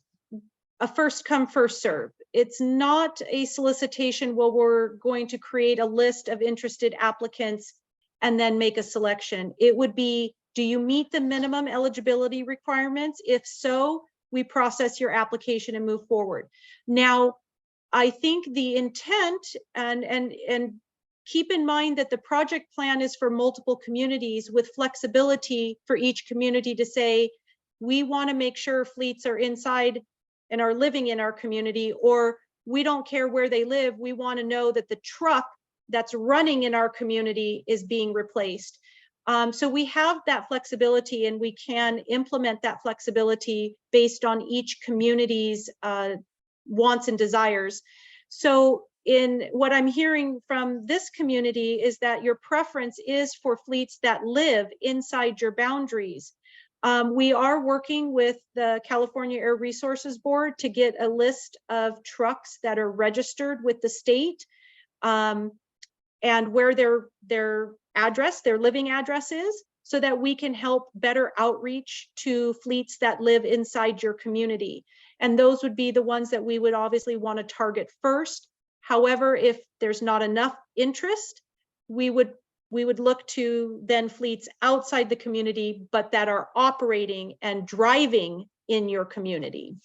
J: a first come, first serve. it's not a solicitation where we're going to create a list of interested applicants and then make a selection. It would be, do you meet the minimum eligibility requirements? If so, we process your application and move forward. Now, I think the intent, and keep in mind that the project plan is for multiple communities with flexibility for each community to say, we want to make sure fleets are inside and are living in our community, or we don't care where they live. We want to know that the truck that's running in our community is being replaced. So we have that flexibility, and we can implement that flexibility based on each community's wants and desires. So in what I'm hearing from this community is that your preference is for fleets that live inside your boundaries. We are working with the California Air Resources Board to get a list of trucks that are registered with the state, and where their address, their living address is, so that we can help better outreach to fleets that live inside your community. And those would be the ones that we would obviously want to target first. However, if there's not enough interest, we would look to then fleets outside the community, but that are operating and driving in your community.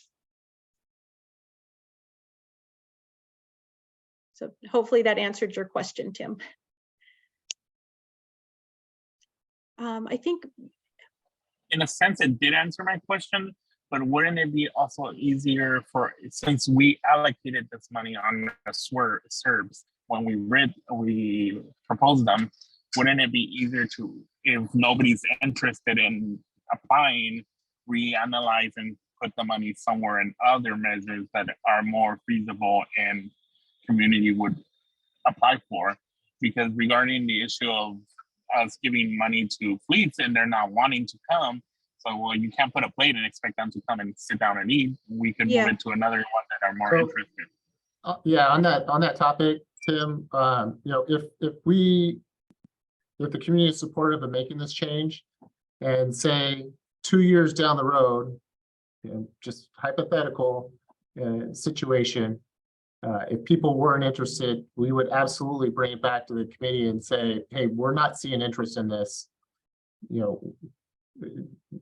J: So hopefully that answered your question, Tim. I think,
L: in a sense, it did answer my question, but wouldn't it be also easier for, since we allocated this money on the SERBs when we proposed them, wouldn't it be easier to, if nobody's interested in applying, reanalyze and put the money somewhere in other measures that are more feasible and community would apply for? Because regarding the issue of us giving money to fleets and they're not wanting to come, so well, you can't put a plate and expect them to come and sit down and eat. We could move it to another one that are more interested.
F: Yeah, on that topic, Tim, you know, if the community is supportive of making this change, and say 2 years down the road, you know, just hypothetical situation, if people weren't interested, we would absolutely bring it back to the committee and say, hey, we're not seeing interest in this. You know,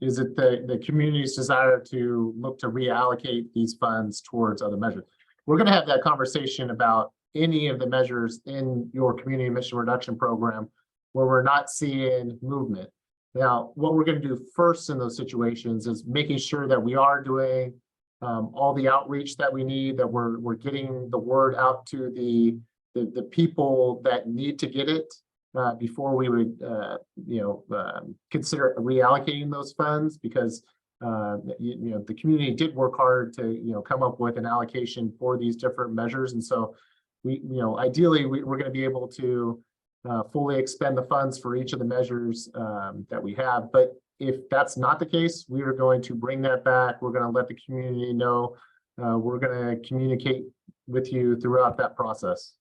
F: is it the community's desire to look to reallocate these funds towards other measures? We're going to have that conversation about any of the measures in your community emission reduction program where we're not seeing movement. Now, what we're going to do first in those situations is making sure that we are doing all the outreach that we need, that we're getting the word out to the people that need to get it before we would consider reallocating those funds, because the community did work hard to come up with an allocation for these different measures, and so we ideally we're going to be able to fully expend the funds for each of the measures that we have. But if that's not the case, we are going to bring that back. We're going to let the community know. We're going to communicate with you throughout that process.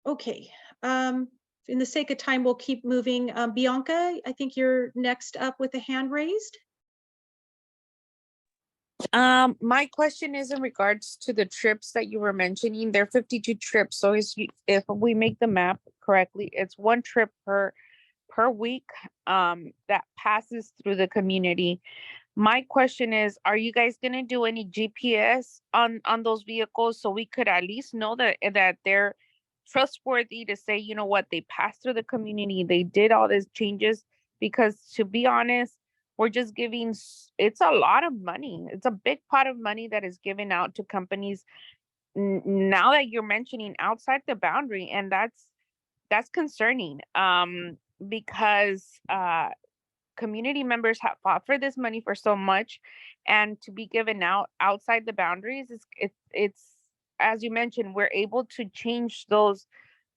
J: okay. In the sake of time, we'll keep moving. Bianca, I think you're next up with a hand raised.
C: My question is in regards to the trips that you were mentioning. There are 52 trips. So if we make the map correctly, it's 1 trip per week that passes through the community. My question is, are you guys going to do any GPS on those vehicles so we could at least know that they're trustworthy to say, you know what, they passed through the community, they did all these changes? Because to be honest, we're just giving, it's a lot of money. It's a big pot of money that is given out to companies now that you're mentioning outside the boundary. And that's concerning because community members have fought for this money for so much, and to be given out outside the boundaries, it's as you mentioned, we're able to change those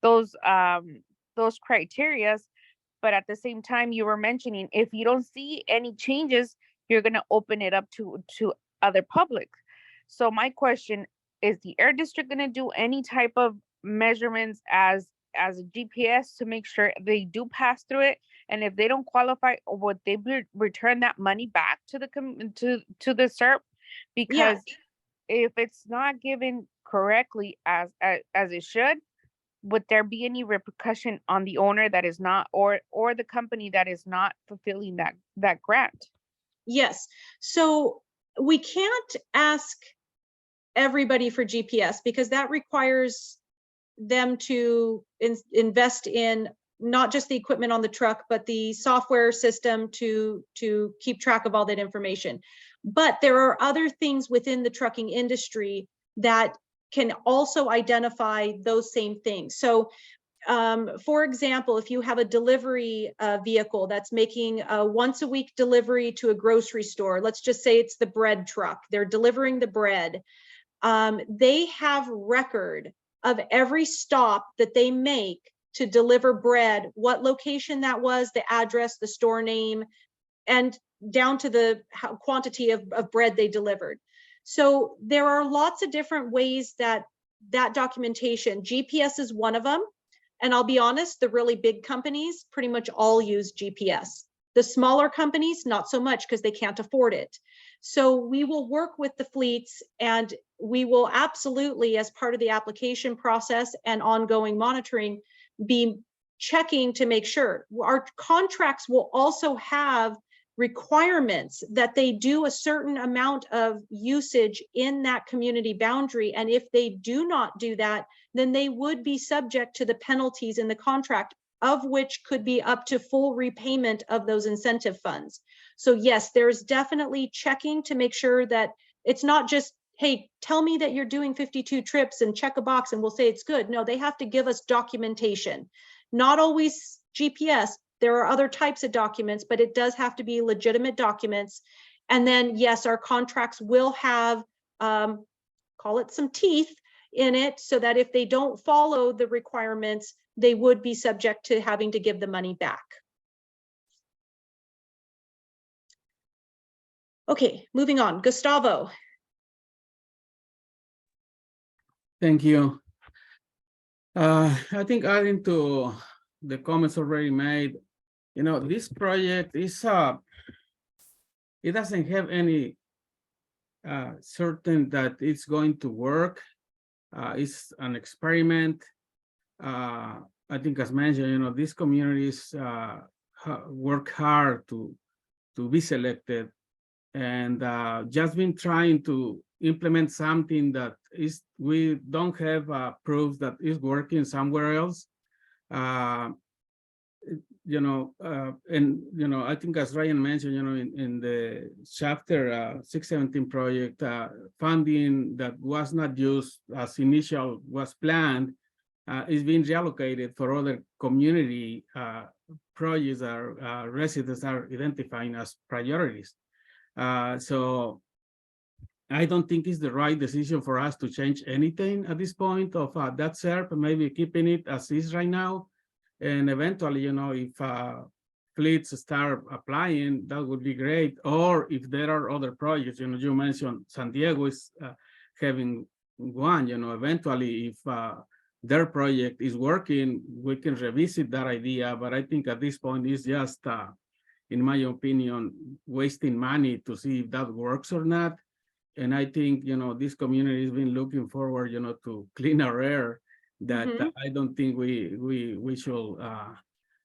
C: criterias. But at the same time, you were mentioning, if you don't see any changes, you're going to open it up to other public. So my question is, the Air District going to do any type of measurements as as a GPS to make sure they do pass through it. And if they don't qualify, would they return that money back to the to the SERP? Because if it's not given correctly as it should, would there be any repercussion on the owner that is not, or the company that is not fulfilling that grant?
J: Yes. So we can't ask everybody for GPS because that requires them to invest in not just the equipment on the truck, but the software system to keep track of all that information. But there are other things within the trucking industry that can also identify those same things. So for example, if you have a delivery vehicle that's making a once a week delivery to a grocery store, let's just say it's the bread truck, they're delivering the bread. They have record of every stop that they make to deliver bread, what location that was, the address, the store name, and down to the quantity of bread they delivered. So there are lots of different ways that documentation, GPS is one of them. And I'll be honest, the really big companies pretty much all use GPS. The smaller companies, not so much because they can't afford it. So we will work with the fleets and we will absolutely, as part of the application process and ongoing monitoring, be checking to make sure. Our contracts will also have requirements that they do a certain amount of usage in that community boundary. And if they do not do that, then they would be subject to the penalties in the contract, of which could be up to full repayment of those incentive funds. So yes, there's definitely checking to make sure that it's not just, hey, tell me that you're doing 52 trips and check a box and we'll say it's good. No, they have to give us documentation. Not always GPS. There are other types of documents, but it does have to be legitimate documents. And then yes, our contracts will have, call it some teeth in it, so that if they don't follow the requirements, they would be subject to having to give the money back. Okay, moving on. Gustavo.
M: Thank you. I think adding to the comments already made, you know, this project is, it doesn't have any certain that it's going to work. It's an experiment. I think as mentioned, you know, these communities work hard to be selected, and just been trying to implement something that is, we don't have proof that is working somewhere else. You know, and, you know, I think as Ryan mentioned, you know, in the chapter 617 project, funding that was not used as initial was planned is being reallocated for other community projects that residents are identifying as priorities. So I don't think it's the right decision for us to change anything at this point of that SERP, maybe keeping it as is right now. And eventually, you know, if fleets start applying, that would be great. Or if there are other projects, you know, you mentioned San Diego is having one, you know, eventually if their project is working, we can revisit that idea. But I think at this point, it's just, in my opinion, wasting money to see if that works or not. And I think, you know, this community has been looking forward, you know, to cleaner air, that I don't think we should,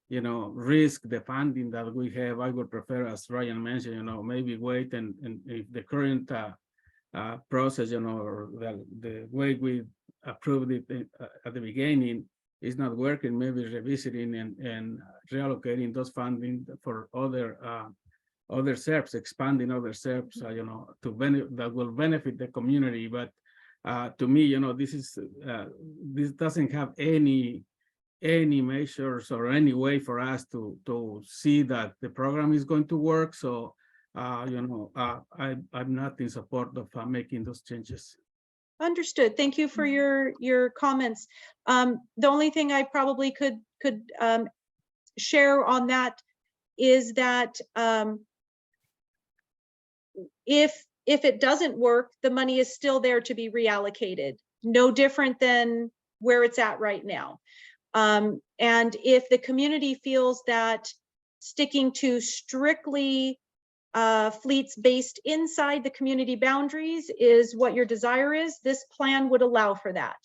M: you know, risk the funding that we have. I would prefer, as Ryan mentioned, you know, maybe wait and if the current process, you know, or the way we approved it at the beginning is not working, maybe revisiting and reallocating those funding for other SERPs, expanding other SERPs, you know, that will benefit the community. But to me, you know, this is this doesn't have any measures or any way for us to see that the program is going to work. So you know, I'm not in support of making those changes.
J: Understood. Thank you for your comments. The only thing I probably could share on that is that if it doesn't work, the money is still there to be reallocated. No different than where it's at right now. And if the community feels that sticking to strictly fleets based inside the community boundaries is what your desire is, this plan would allow for that.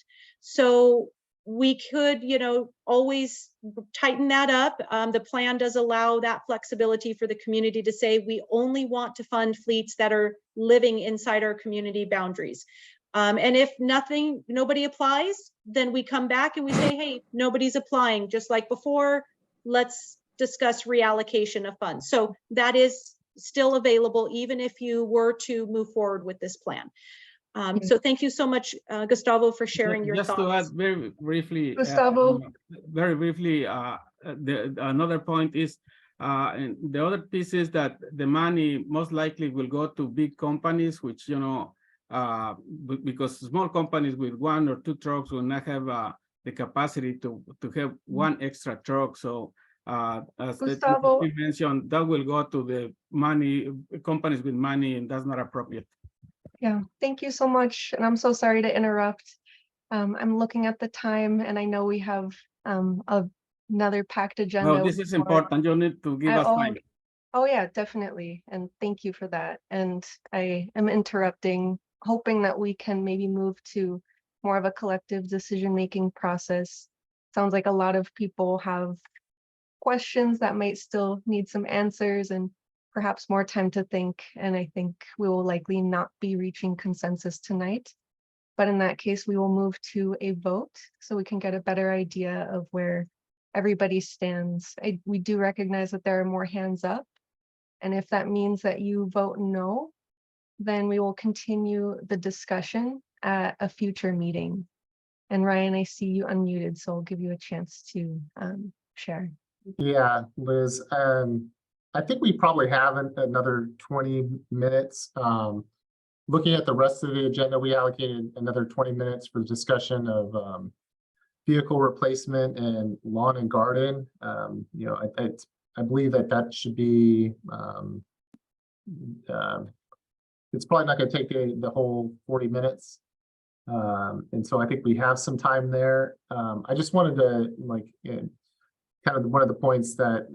J: So we could, you know, always tighten that up. The plan does allow that flexibility for the community to say, we only want to fund fleets that are living inside our community boundaries. And if nobody applies, then we come back and we say, hey, nobody's applying, just like before, let's discuss reallocation of funds. So that is still available, even if you were to move forward with this plan. So thank you so much, Gustavo, for sharing your
M: just
J: thoughts.
M: to add very briefly,
A: Gustavo.
M: Another point is, and the other piece is that the money most likely will go to big companies, which, you know, because small companies with 1 or 2 trucks will not have the capacity to have 1 extra truck. So as
A: Gustavo,
M: you mentioned, that will go to the money, companies with money, and that's not appropriate.
A: yeah, thank you so much. And I'm so sorry to interrupt. I'm looking at the time and I know we have another packed agenda.
M: No, this is important. You need to give us time.
A: Oh yeah, definitely. And thank you for that. And I am interrupting, hoping that we can maybe move to more of a collective decision-making process. Sounds like a lot of people have questions that might still need some answers and perhaps more time to think. And I think we will likely not be reaching consensus tonight. But in that case, we will move to a vote so we can get a better idea of where everybody stands. We do recognize that there are more hands up. And if that means that you vote no, then we will continue the discussion at a future meeting. And Ryan, I see you unmuted, so I'll give you a chance to share.
F: Yeah, Liz, I think we probably have another 20 minutes. Looking at the rest of the agenda, we allocated another 20 minutes for the discussion of vehicle replacement and lawn and garden. You know, I believe that should be, it's probably not going to take the whole 40 minutes. And so I think we have some time there. I just wanted to, like, kind of one of the points that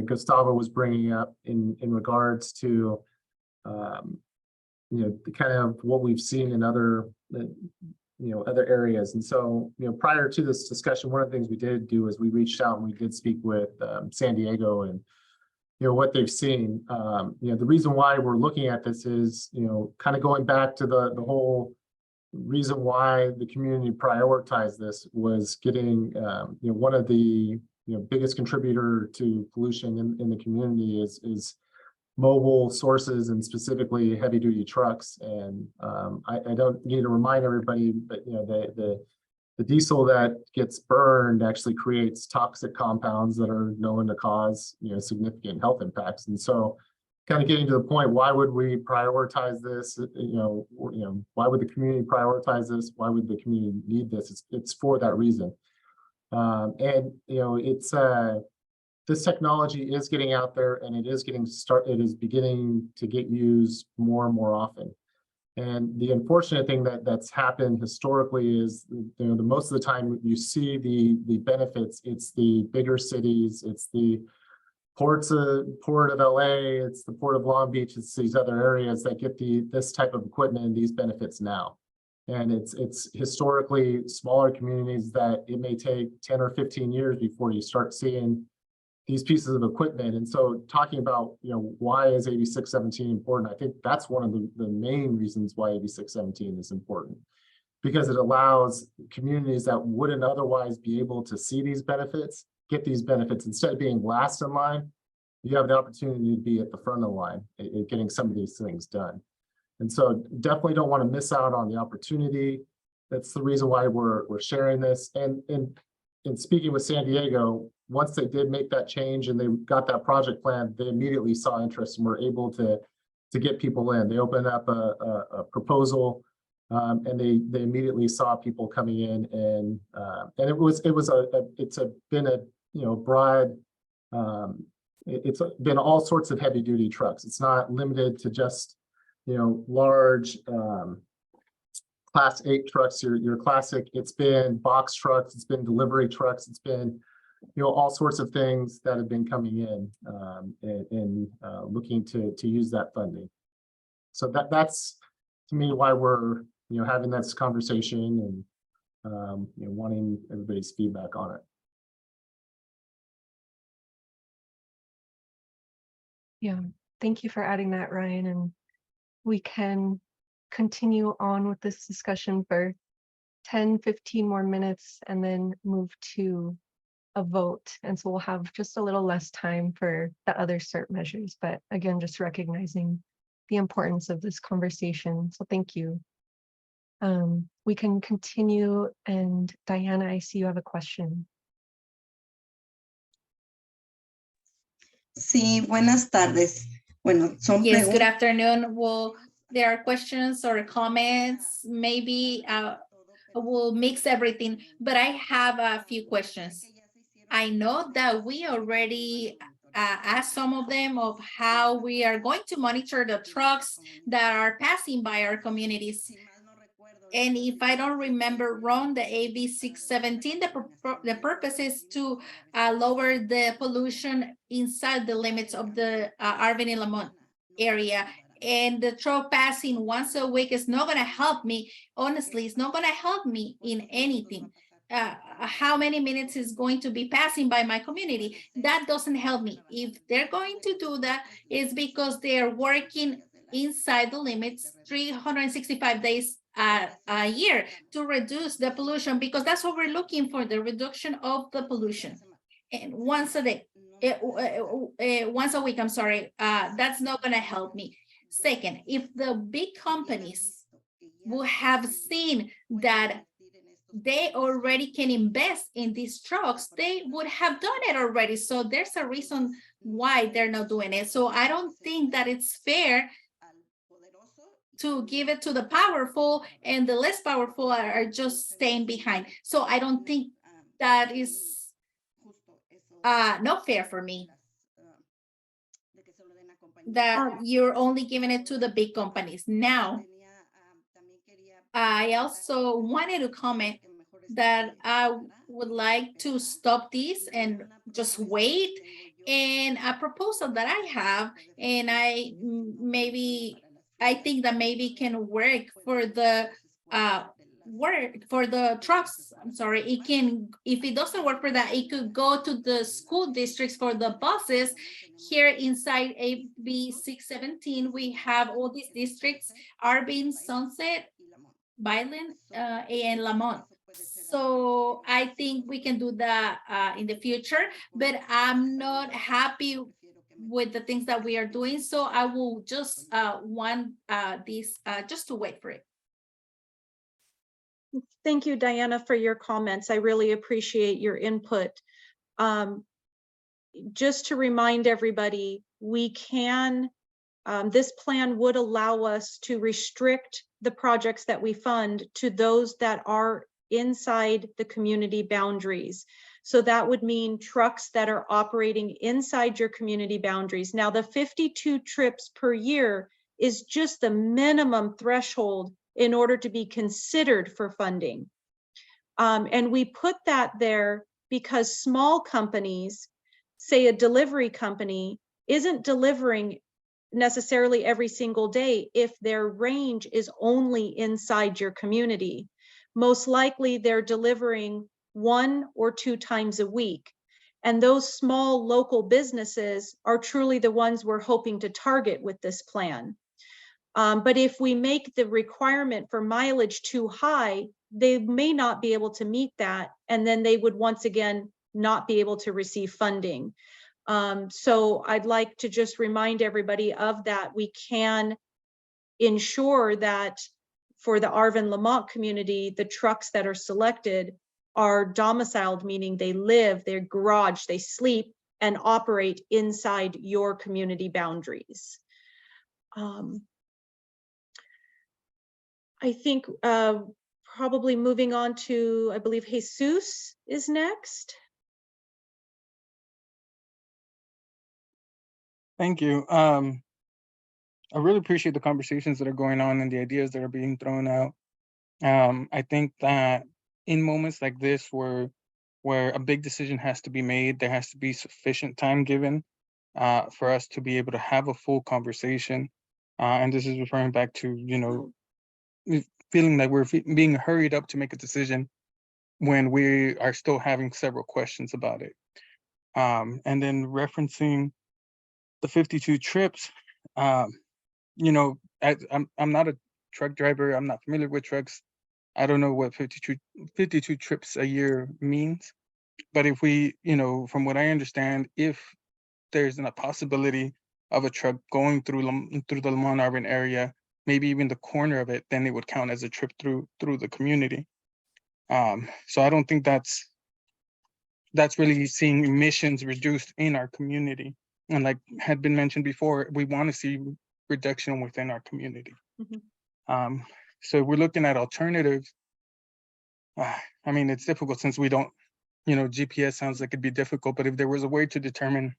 F: Gustavo was bringing up in regards to, you know, the kind of what we've seen in other, you know, other areas. And so, you know, prior to this discussion, one of the things we did do is we reached out and we did speak with San Diego and, you know, what they've seen. You know, the reason why we're looking at this is, you know, kind of going back to the whole reason why the community prioritized this was getting, you know, one of the, you know, biggest contributor to pollution in the community is mobile sources and specifically heavy duty trucks. And I don't need to remind everybody, but, you know, the diesel that gets burned actually creates toxic compounds that are known to cause, you know, significant health impacts. And so kind of getting to the point, why would we prioritize this? You know, why would the community prioritize this? Why would the community need this? It's for that reason. And, you know, it's this technology is getting out there and it is beginning to get used more and more often. And the unfortunate thing that's happened historically is, you know, the most of the time you see the benefits, it's the bigger cities, it's the port of LA, it's the Port of Long Beach, it's these other areas that get this type of equipment and these benefits now. And it's historically smaller communities that it may take 10 or 15 years before you start seeing these pieces of equipment. And so talking about, you know, why is AB 617 important? I think that's one of the main reasons why AB 617 is important, because it allows communities that wouldn't otherwise be able to see these benefits, get these benefits. Instead of being last in line, you have the opportunity to be at the front of the line at getting some of these things done. And so definitely don't want to miss out on the opportunity. That's the reason why we're sharing this. And in speaking with San Diego, once they did make that change and they got that project plan, they immediately saw interest and were able to get people in. They opened up a proposal, and they immediately saw people coming in, and it's been a, you know, broad. It's been all sorts of heavy duty trucks. It's not limited to just, you know, large Class 8 trucks, your classic. It's been box trucks, it's been delivery trucks, it's been, you know, all sorts of things that have been coming in and looking to use that funding. So that's to me why we're, you know, having this conversation and you know, wanting everybody's feedback on it.
A: Yeah, thank you for adding that, Ryan. And we can continue on with this discussion for 10, 15 more minutes and then move to a vote. And so we'll have just a little less time for the other CERT measures, but again, just recognizing the importance of this conversation. So thank you. We can continue, and Diana, I see you have a question.
K: Sí, buenas tardes. Bueno, son
N: Yes, good
K: preguntas.
N: afternoon. Well, there are questions or comments. Maybe we'll mix everything, but I have a few questions. I know that we already asked some of them of how we are going to monitor the trucks that are passing by our communities. And if I don't remember wrong, the AB 617, the purpose is to lower the pollution inside the limits of the Arvin and Lamont area. And the truck passing once a week is not going to help me. Honestly, it's not going to help me in anything. How many minutes is going to be passing by my community? That doesn't help me. If they're going to do that, it's because they're working inside the limits 365 days a year to reduce the pollution, because that's what we're looking for, the reduction of the pollution. And once a day, once a week, I'm sorry, that's not going to help me. Second, if the big companies will have seen that they already can invest in these trucks, they would have done it already. So there's a reason why they're not doing it. So I don't think that it's fair to give it to the powerful, and the less powerful are just staying behind. So I don't think that is not fair for me, that you're only giving it to the big companies. Now, I also wanted to comment that I would like to stop this and just wait. And a proposal that I have, and I think that maybe can work for the trucks. I'm sorry, it can, if it doesn't work for that, it could go to the school districts for the buses. Here inside AB 617, we have all these districts: Arvin, Sunset, Violent, and Lamont. So I think we can do that in the future, but I'm not happy with the things that we are doing. So I will just want this just to wait for it.
J: Thank you, Diana, for your comments. I really appreciate your input. Just to remind everybody, we can, this plan would allow us to restrict the projects that we fund to those that are inside the community boundaries. So that would mean trucks that are operating inside your community boundaries. Now, the 52 trips per year is just the minimum threshold in order to be considered for funding. And we put that there because small companies, say a delivery company, isn't delivering necessarily every single day if their range is only inside your community. Most likely they're delivering 1 or 2 times a week. And those small local businesses are truly the ones we're hoping to target with this plan. But if we make the requirement for mileage too high, they may not be able to meet that. And then they would once again not be able to receive funding. So I'd like to just remind everybody of that. We can ensure that for the Arvin Lamont community, the trucks that are selected are domiciled, meaning they live, their garage, they sleep and operate inside your community boundaries. I think probably moving on to, I believe Jesus is next.
I: Thank you. I really appreciate the conversations that are going on and the ideas that are being thrown out. I think that in moments like this where a big decision has to be made, there has to be sufficient time given for us to be able to have a full conversation. And this is referring back to, you know, feeling that we're being hurried up to make a decision when we are still having several questions about it. And then referencing the 52 trips, you know, I'm not a truck driver. I'm not familiar with trucks. I don't know what 52 trips a year means. But if we, you know, from what I understand, if there's a possibility of a truck going through the Lamont Arvin area, maybe even the corner of it, then it would count as a trip through the community. So I don't think that's really seeing emissions reduced in our community. And like had been mentioned before, we want to see reduction within our community.
J: Mhm.
I: So we're looking at alternatives. I mean, it's difficult since we don't, you know, GPS sounds like it'd be difficult, but if there was a way to determine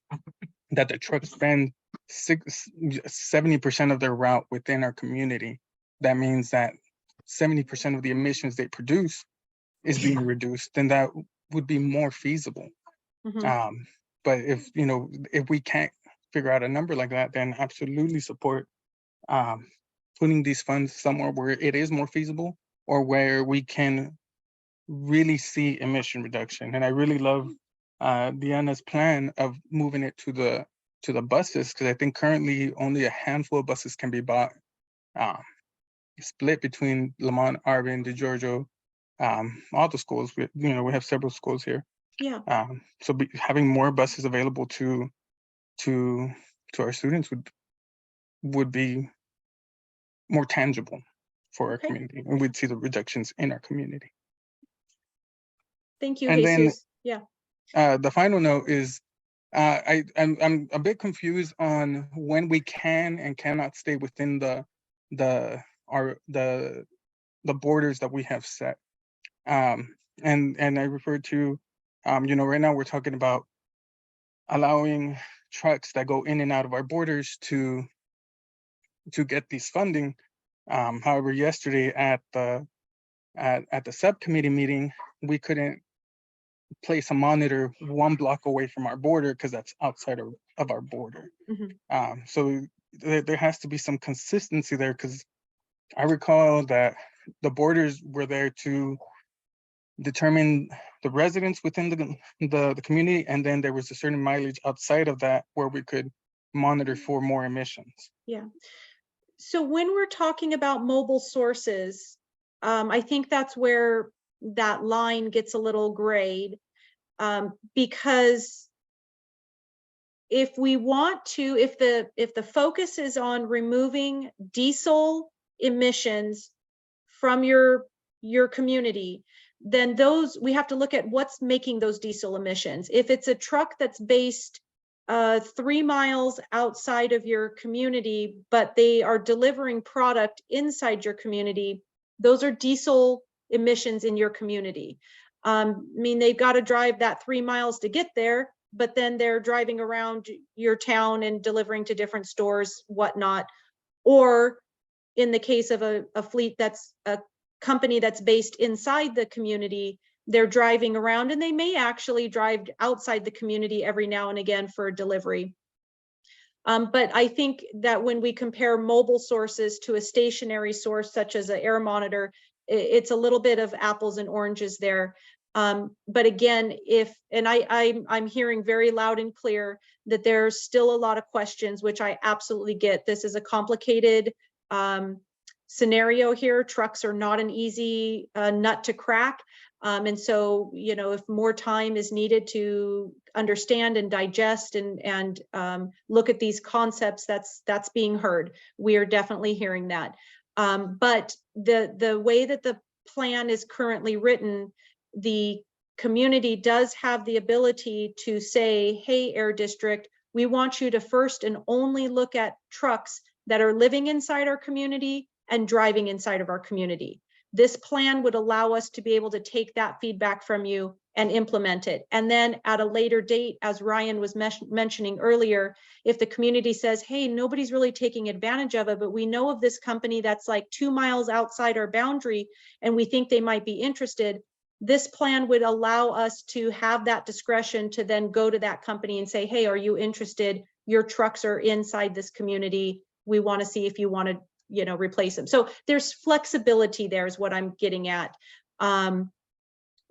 I: that the trucks spend 70% of their route within our community, that means that 70% of the emissions they produce is being reduced, then that would be more feasible.
J: Mhm.
I: But if, you know, if we can't figure out a number like that, then absolutely support putting these funds somewhere where it is more feasible or where we can really see emission reduction. And I really love Deanna's plan of moving it to the buses, because I think currently only a handful of buses can be bought, split between Lamont, Arvin, DeGiorgio, all the schools. We have several schools here.
J: Yeah.
I: So having more buses available to our students would be more tangible for our community, and we'd see the reductions in our community.
J: Thank you,
I: And
J: Jesus. Yeah.
I: The final note is I'm a bit confused on when we can and cannot stay within the borders that we have set. And I refer to, right now we're talking about allowing trucks that go in and out of our borders to get these funding. However, yesterday at the subcommittee meeting, we couldn't place a monitor 1 block away from our border because that's outside of our border.
J: Mhm.
I: So there has to be some consistency there, because I recall that the borders were there to determine the residents within the community, and then there was a certain mileage outside of that where we could monitor for more emissions.
J: Yeah. So when we're talking about mobile sources, I think that's where that line gets a little grayed, because if we want to, if the focus is on removing diesel emissions from your community, then we have to look at what's making those diesel emissions. If it's a truck that's based 3 miles outside of your community, but they are delivering product inside your community, those are diesel emissions in your community. I mean, they've got to drive that 3 miles to get there, but then they're driving around your town and delivering to different stores, whatnot. Or in the case of a fleet that's a company that's based inside the community, they're driving around, and they may actually drive outside the community every now and again for delivery. But I think that when we compare mobile sources to a stationary source, such as an air monitor, it's a little bit of apples and oranges there. But again, I'm hearing very loud and clear that there's still a lot of questions, which I absolutely get. This is a complicated scenario here. Trucks are not an easy nut to crack. And so, if more time is needed to understand and digest and look at these concepts, that's being heard. We are definitely hearing that. But the way that the plan is currently written, the community does have the ability to say, hey, Air District, we want you to first and only look at trucks that are living inside our community and driving inside of our community. This plan would allow us to be able to take that feedback from you and implement it. And then at a later date, as Ryan was mentioning earlier, if the community says, hey, nobody's really taking advantage of it, but we know of this company that's like 2 miles outside our boundary and we think they might be interested, this plan would allow us to have that discretion to then go to that company and say, hey, are you interested? Your trucks are inside this community. We want to see if you want to, you know, replace them. So there's flexibility there is what I'm getting at.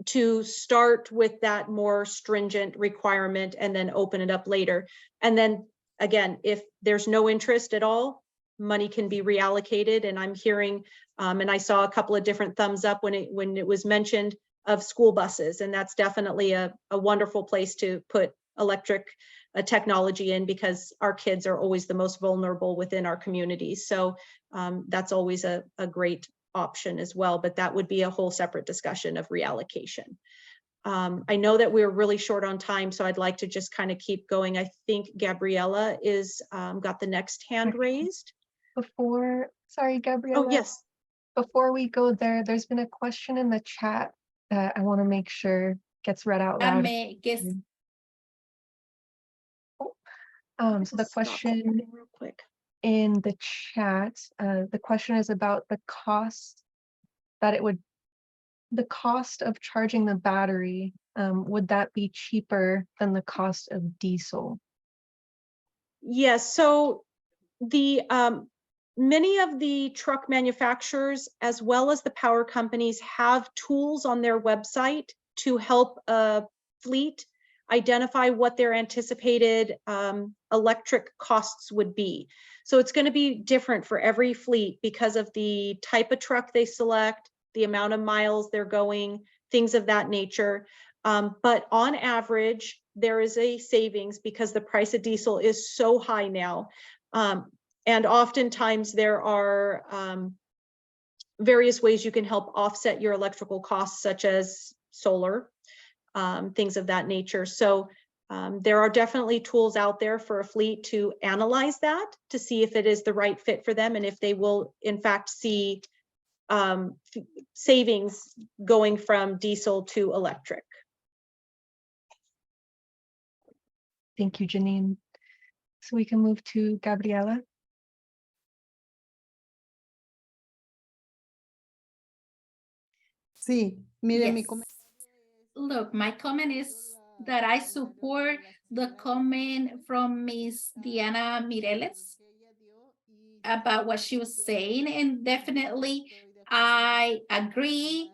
J: To start with that more stringent requirement and then open it up later. And then again, if there's no interest at all, money can be reallocated. And I'm hearing, and I saw a couple of different thumbs up when it was mentioned of school buses. And that's definitely a wonderful place to put electric technology in, because our kids are always the most vulnerable within our communities. So that's always a great option as well, but that would be a whole separate discussion of reallocation. I know that we're really short on time, so I'd like to just kind of keep going. I think Gabriella is got the next hand raised.
A: Sorry, Gabriella.
J: Oh, yes.
A: Before we go there, there's been a question in the chat that I want to make sure gets read out loud. So the question
J: real quick
A: in the chat, the question is about the cost the cost of charging the battery, would that be cheaper than the cost of diesel?
J: Yes, so the many of the truck manufacturers as well as the power companies have tools on their website to help a fleet identify what their anticipated electric costs would be. So it's going to be different for every fleet because of the type of truck they select, the amount of miles they're going, things of that nature. But on average, there is a savings because the price of diesel is so high now. And oftentimes there are various ways you can help offset your electrical costs, such as solar, things of that nature. So there are definitely tools out there for a fleet to analyze that, to see if it is the right fit for them and if they will in fact see savings going from diesel to electric.
A: Thank you, Janine. So we can move to Gabriela.
K: Sí, mire, mi
N: Yes. Look, my comment is that I support the comment from Ms. Diana Mireles about what she was saying, and definitely I agree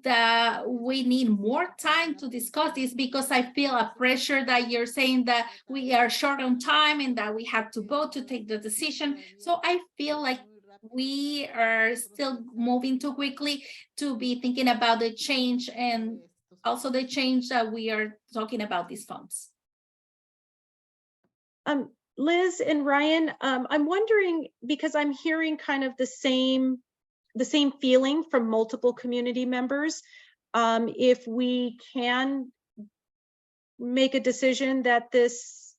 N: that we need more time to discuss this, because I feel a pressure that you're saying that we are short on time and that we have to go to take the decision. So I feel like we are still moving too quickly to be thinking about the change, and also the change that we are talking about these funds.
J: Liz and Ryan, I'm wondering, because I'm hearing kind of the same feeling from multiple community members, if we can make a decision that this,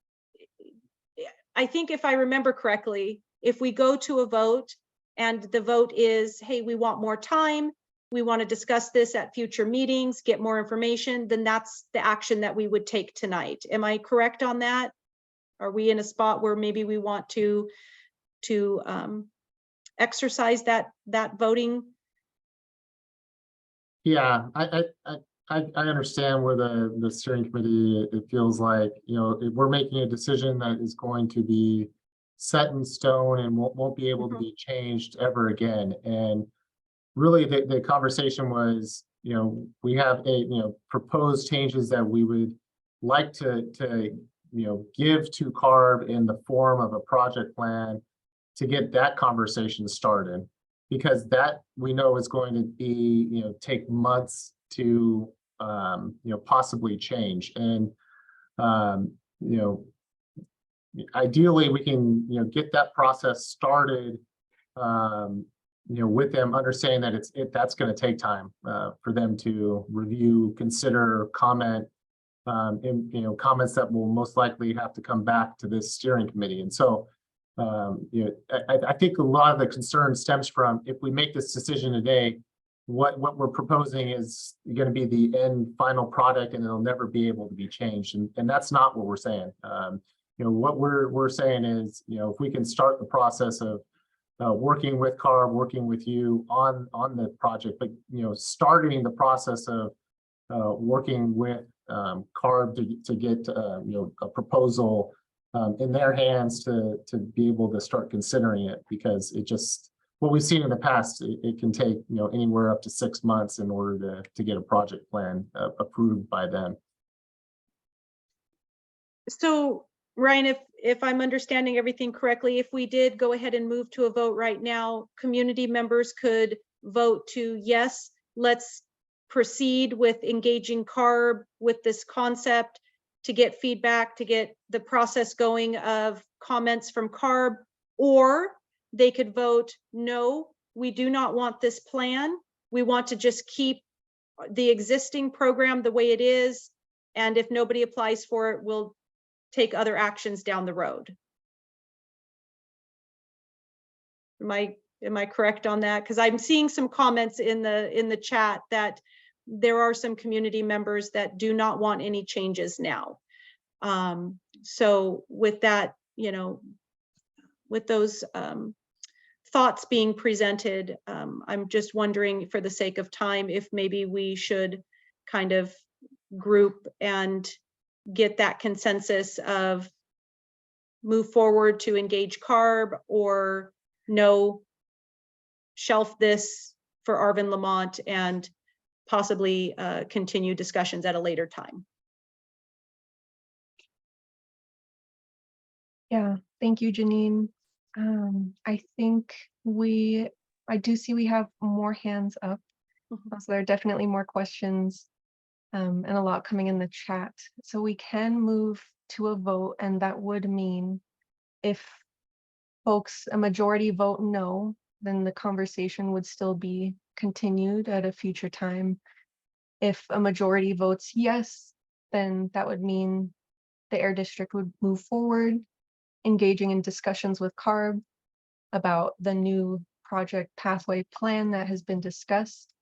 J: I think if I remember correctly, if we go to a vote and the vote is, hey, we want more time, we want to discuss this at future meetings, get more information, then that's the action that we would take tonight. Am I correct on that? Are we in a spot where maybe we want to exercise that voting?
F: Yeah, I understand where the steering committee, it feels like, you know, we're making a decision that is going to be set in stone and won't be able to be changed ever again. And really the conversation was, you know, we have proposed changes that we would like to give to CARB in the form of a project plan to get that conversation started, because that we know is going to be, take months to, possibly change. And, ideally we can, get that process started, with them, understanding that that's going to take time for them to review, consider, comment, and, comments that will most likely have to come back to this steering committee. And so, I think a lot of the concern stems from, if we make this decision today, what we're proposing is going to be the end final product and it'll never be able to be changed. And that's not what we're saying. What we're saying is, if we can start the process of working with CARB, working with you on the project, but starting the process of working with CARB to get a proposal in their hands to be able to start considering it, because it just, what we've seen in the past, it can take anywhere up to 6 months in order to get a project plan approved by them.
J: So Ryan, if I'm understanding everything correctly, if we did go ahead and move to a vote right now, community members could vote to yes, let's proceed with engaging CARB with this concept to get feedback, to get the process going of comments from CARB, or they could vote no, we do not want this plan. We want to just keep the existing program the way it is. And if nobody applies for it, we'll take other actions down the road. Am I correct on that? Because I'm seeing some comments in the chat that there are some community members that do not want any changes now. So with that, with those thoughts being presented, I'm just wondering, for the sake of time, if maybe we should kind of group and get that consensus of move forward to engage CARB, or no, shelf this for Arvin Lamont and possibly continue discussions at a later time.
A: Yeah, thank you, Janine. I think I do see we have more hands up. So there are definitely more questions and a lot coming in the chat. So we can move to a vote, and that would mean if folks, a majority vote no, then the conversation would still be continued at a future time. If a majority votes yes, then that would mean the Air District would move forward, engaging in discussions with CARB about the new project pathway plan that has been discussed.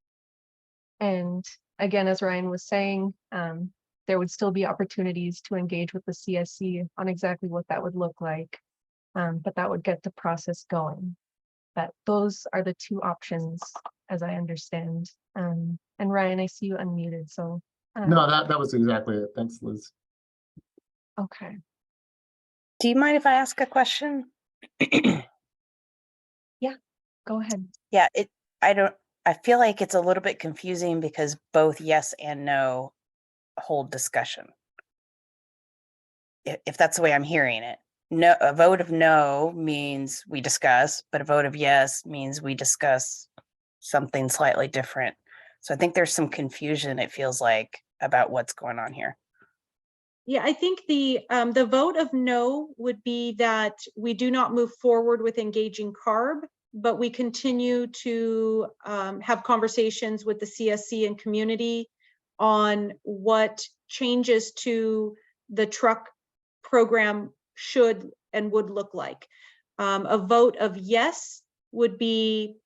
A: And again, as Ryan was saying, there would still be opportunities to engage with the CSC on exactly what that would look like, but that would get the process going. But those are the two options, as I understand. And Ryan, I see you unmuted, so.
F: No, that was exactly it. Thanks, Liz.
A: Okay.
O: Do you mind if I ask a question?
A: Yeah, go ahead.
O: Yeah, I feel like it's a little bit confusing because both yes and no hold discussion. If that's the way I'm hearing it. No, a vote of no means we discuss, but a vote of yes means we discuss something slightly different. So I think there's some confusion, it feels like, about what's going on here.
J: Yeah, I think the vote of no would be that we do not move forward with engaging CARB, but we continue to have conversations with the CSC and community on what changes to the truck program should and would look like. A vote of yes would be,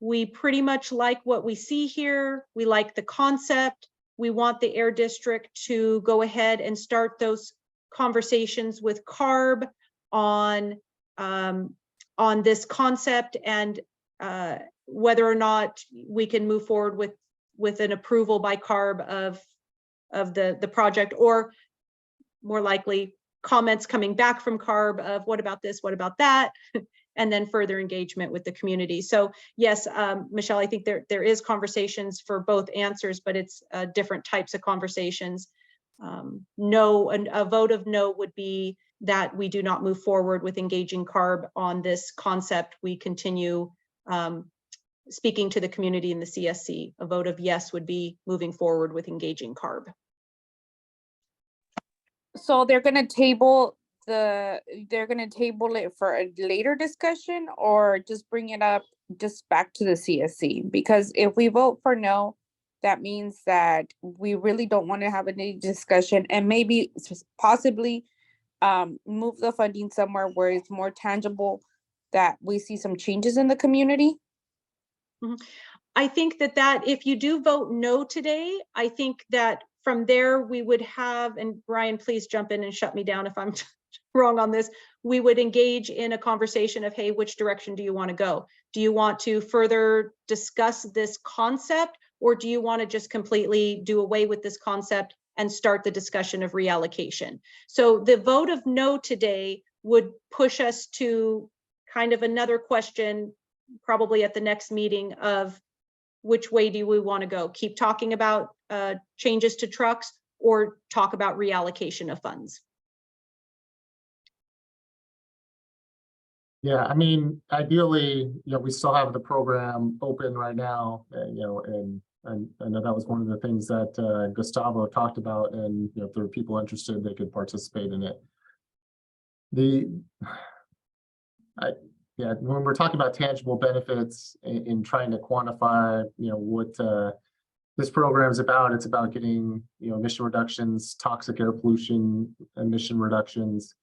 J: we pretty much like what we see here. We like the concept. We want the Air District to go ahead and start those conversations with CARB on this concept, and whether or not we can move forward with an approval by CARB of the project, or more likely comments coming back from CARB of what about this, what about that, and then further engagement with the community. So yes, Michelle, I think there is conversations for both answers, but it's different types of conversations. No, a vote of no would be that we do not move forward with engaging CARB on this concept. We continue speaking to the community in the CSC. A vote of yes would be moving forward with engaging CARB.
C: So they're gonna table it for a later discussion, or just bring it up just back to the CSC? Because if we vote for no, that means that we really don't want to have any discussion, and maybe possibly move the funding somewhere where it's more tangible, that we see some changes in the community.
J: I think that if you do vote no today, I think that from there we would have, and Brian, please jump in and shut me down if I'm wrong on this, we would engage in a conversation of, hey, which direction do you want to go? Do you want to further discuss this concept, or do you want to just completely do away with this concept and start the discussion of reallocation? So the vote of no today would push us to kind of another question, probably at the next meeting, of which way do we want to go? Keep talking about changes to trucks, or talk about reallocation of funds?
F: Yeah, I mean, ideally, we still have the program open right now, and I know that was one of the things that Gustavo talked about, and if there were people interested, they could participate in it. When we're talking about tangible benefits in trying to quantify, what this program is about, it's about getting, emission reductions, toxic air pollution, emission reductions,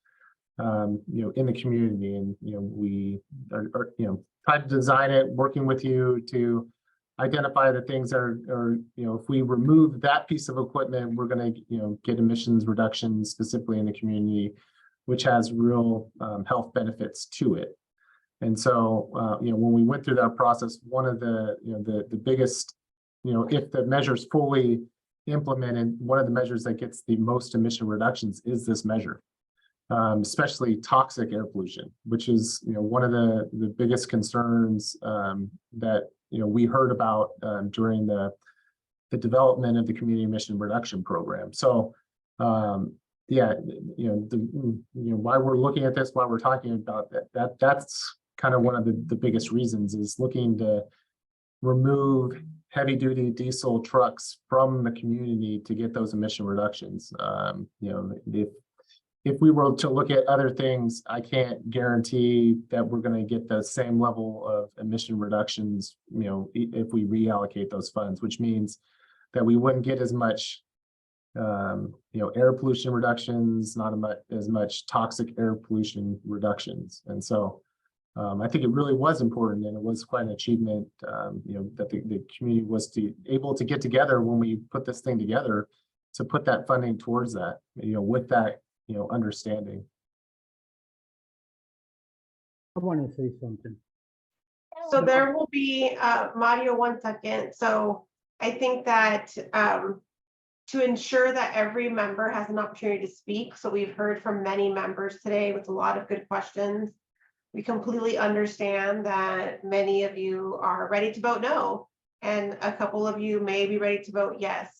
F: in the community. And, we are trying to design it, working with you to identify the things that are, if we remove that piece of equipment, we're going to, get emissions reductions specifically in the community, which has real health benefits to it. And so, when we went through that process, one of the, the biggest, if the measure's fully implemented, one of the measures that gets the most emission reductions is this measure, especially toxic air pollution, which is, one of the biggest concerns that, we heard about during the development of the community emission reduction program. So, yeah, why we're looking at this, why we're talking about that's kind of one of the biggest reasons, is looking to remove heavy duty diesel trucks from the community to get those emission reductions. If we were to look at other things, I can't guarantee that we're going to get the same level of emission reductions, if we reallocate those funds, which means that we wouldn't get as much air pollution reductions, not as much toxic air pollution reductions. And so I think it really was important, and it was quite an achievement, that the community was able to get together when we put this thing together, to put that funding towards that, with that, understanding.
E: I want to say something.
P: So there will be, Mario, 1 second. So I think that to ensure that every member has an opportunity to speak, so we've heard from many members today with a lot of good questions. We completely understand that many of you are ready to vote no, and a couple of you may be ready to vote yes.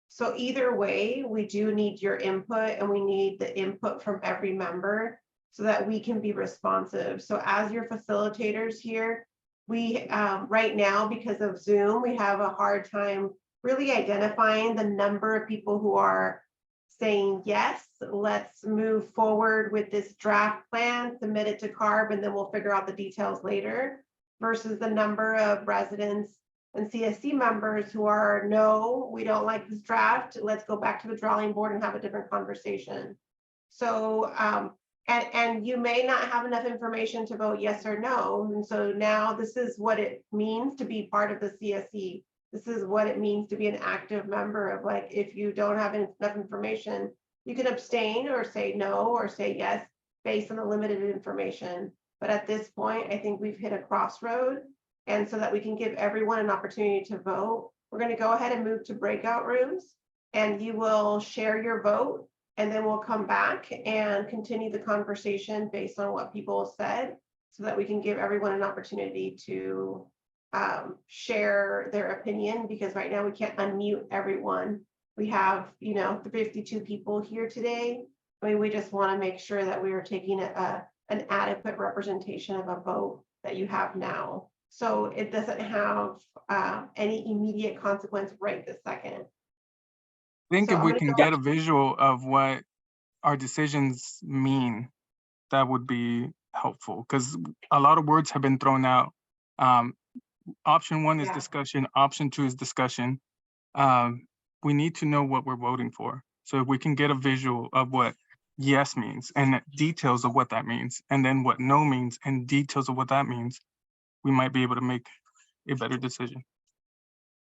P: So either way, we do need your input, and we need the input from every member so that we can be responsive. So as your facilitators here, we right now, because of Zoom, we have a hard time really identifying the number of people who are saying, yes, let's move forward with this draft plan, submit it to CARB, and then we'll figure out the details later, versus the number of residents and CSC members who are, no, we don't like this draft, let's go back to the drawing board and have a different conversation. So, and you may not have enough information to vote yes or no. And so now this is what it means to be part of the CSC. This is what it means to be an active member of, like, if you don't have enough information, you can abstain or say no or say yes based on the limited information. But at this point, I think we've hit a crossroad. And so that we can give everyone an opportunity to vote, we're going to go ahead and move to breakout rooms, and you will share your vote, and then we'll come back and continue the conversation based on what people said, so that we can give everyone an opportunity to share their opinion, because right now we can't unmute everyone. We have, the 52 people here today. I mean, we just want to make sure that we are taking an adequate representation of a vote that you have now. So it doesn't have any immediate consequence right this second.
I: I think
P: So
I: if we can get a visual of what our decisions mean, that would be helpful, because a lot of words have been thrown out. Option 1 is discussion, option 2 is discussion. We need to know what we're voting for. So if we can get a visual of what yes means and details of what that means, and then what no means and details of what that means, we might be able to make a better decision.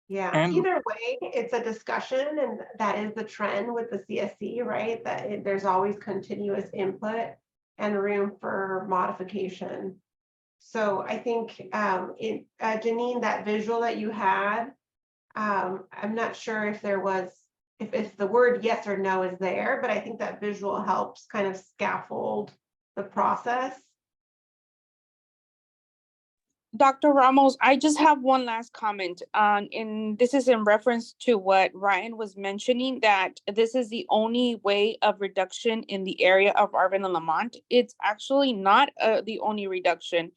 P: Yeah,
I: And
P: either way, it's a discussion, and that is the trend with the CSC, right? That there's always continuous input and room for modification. So I think Janine, that visual that you had, I'm not sure if there was, if the word yes or no is there, but I think that visual helps kind of scaffold the process.
C: Dr. Ramos, I just have one last comment and this is in reference to what Ryan was mentioning, that this is the only way of reduction in the area of Arvin and Lamont. It's actually not the only reduction.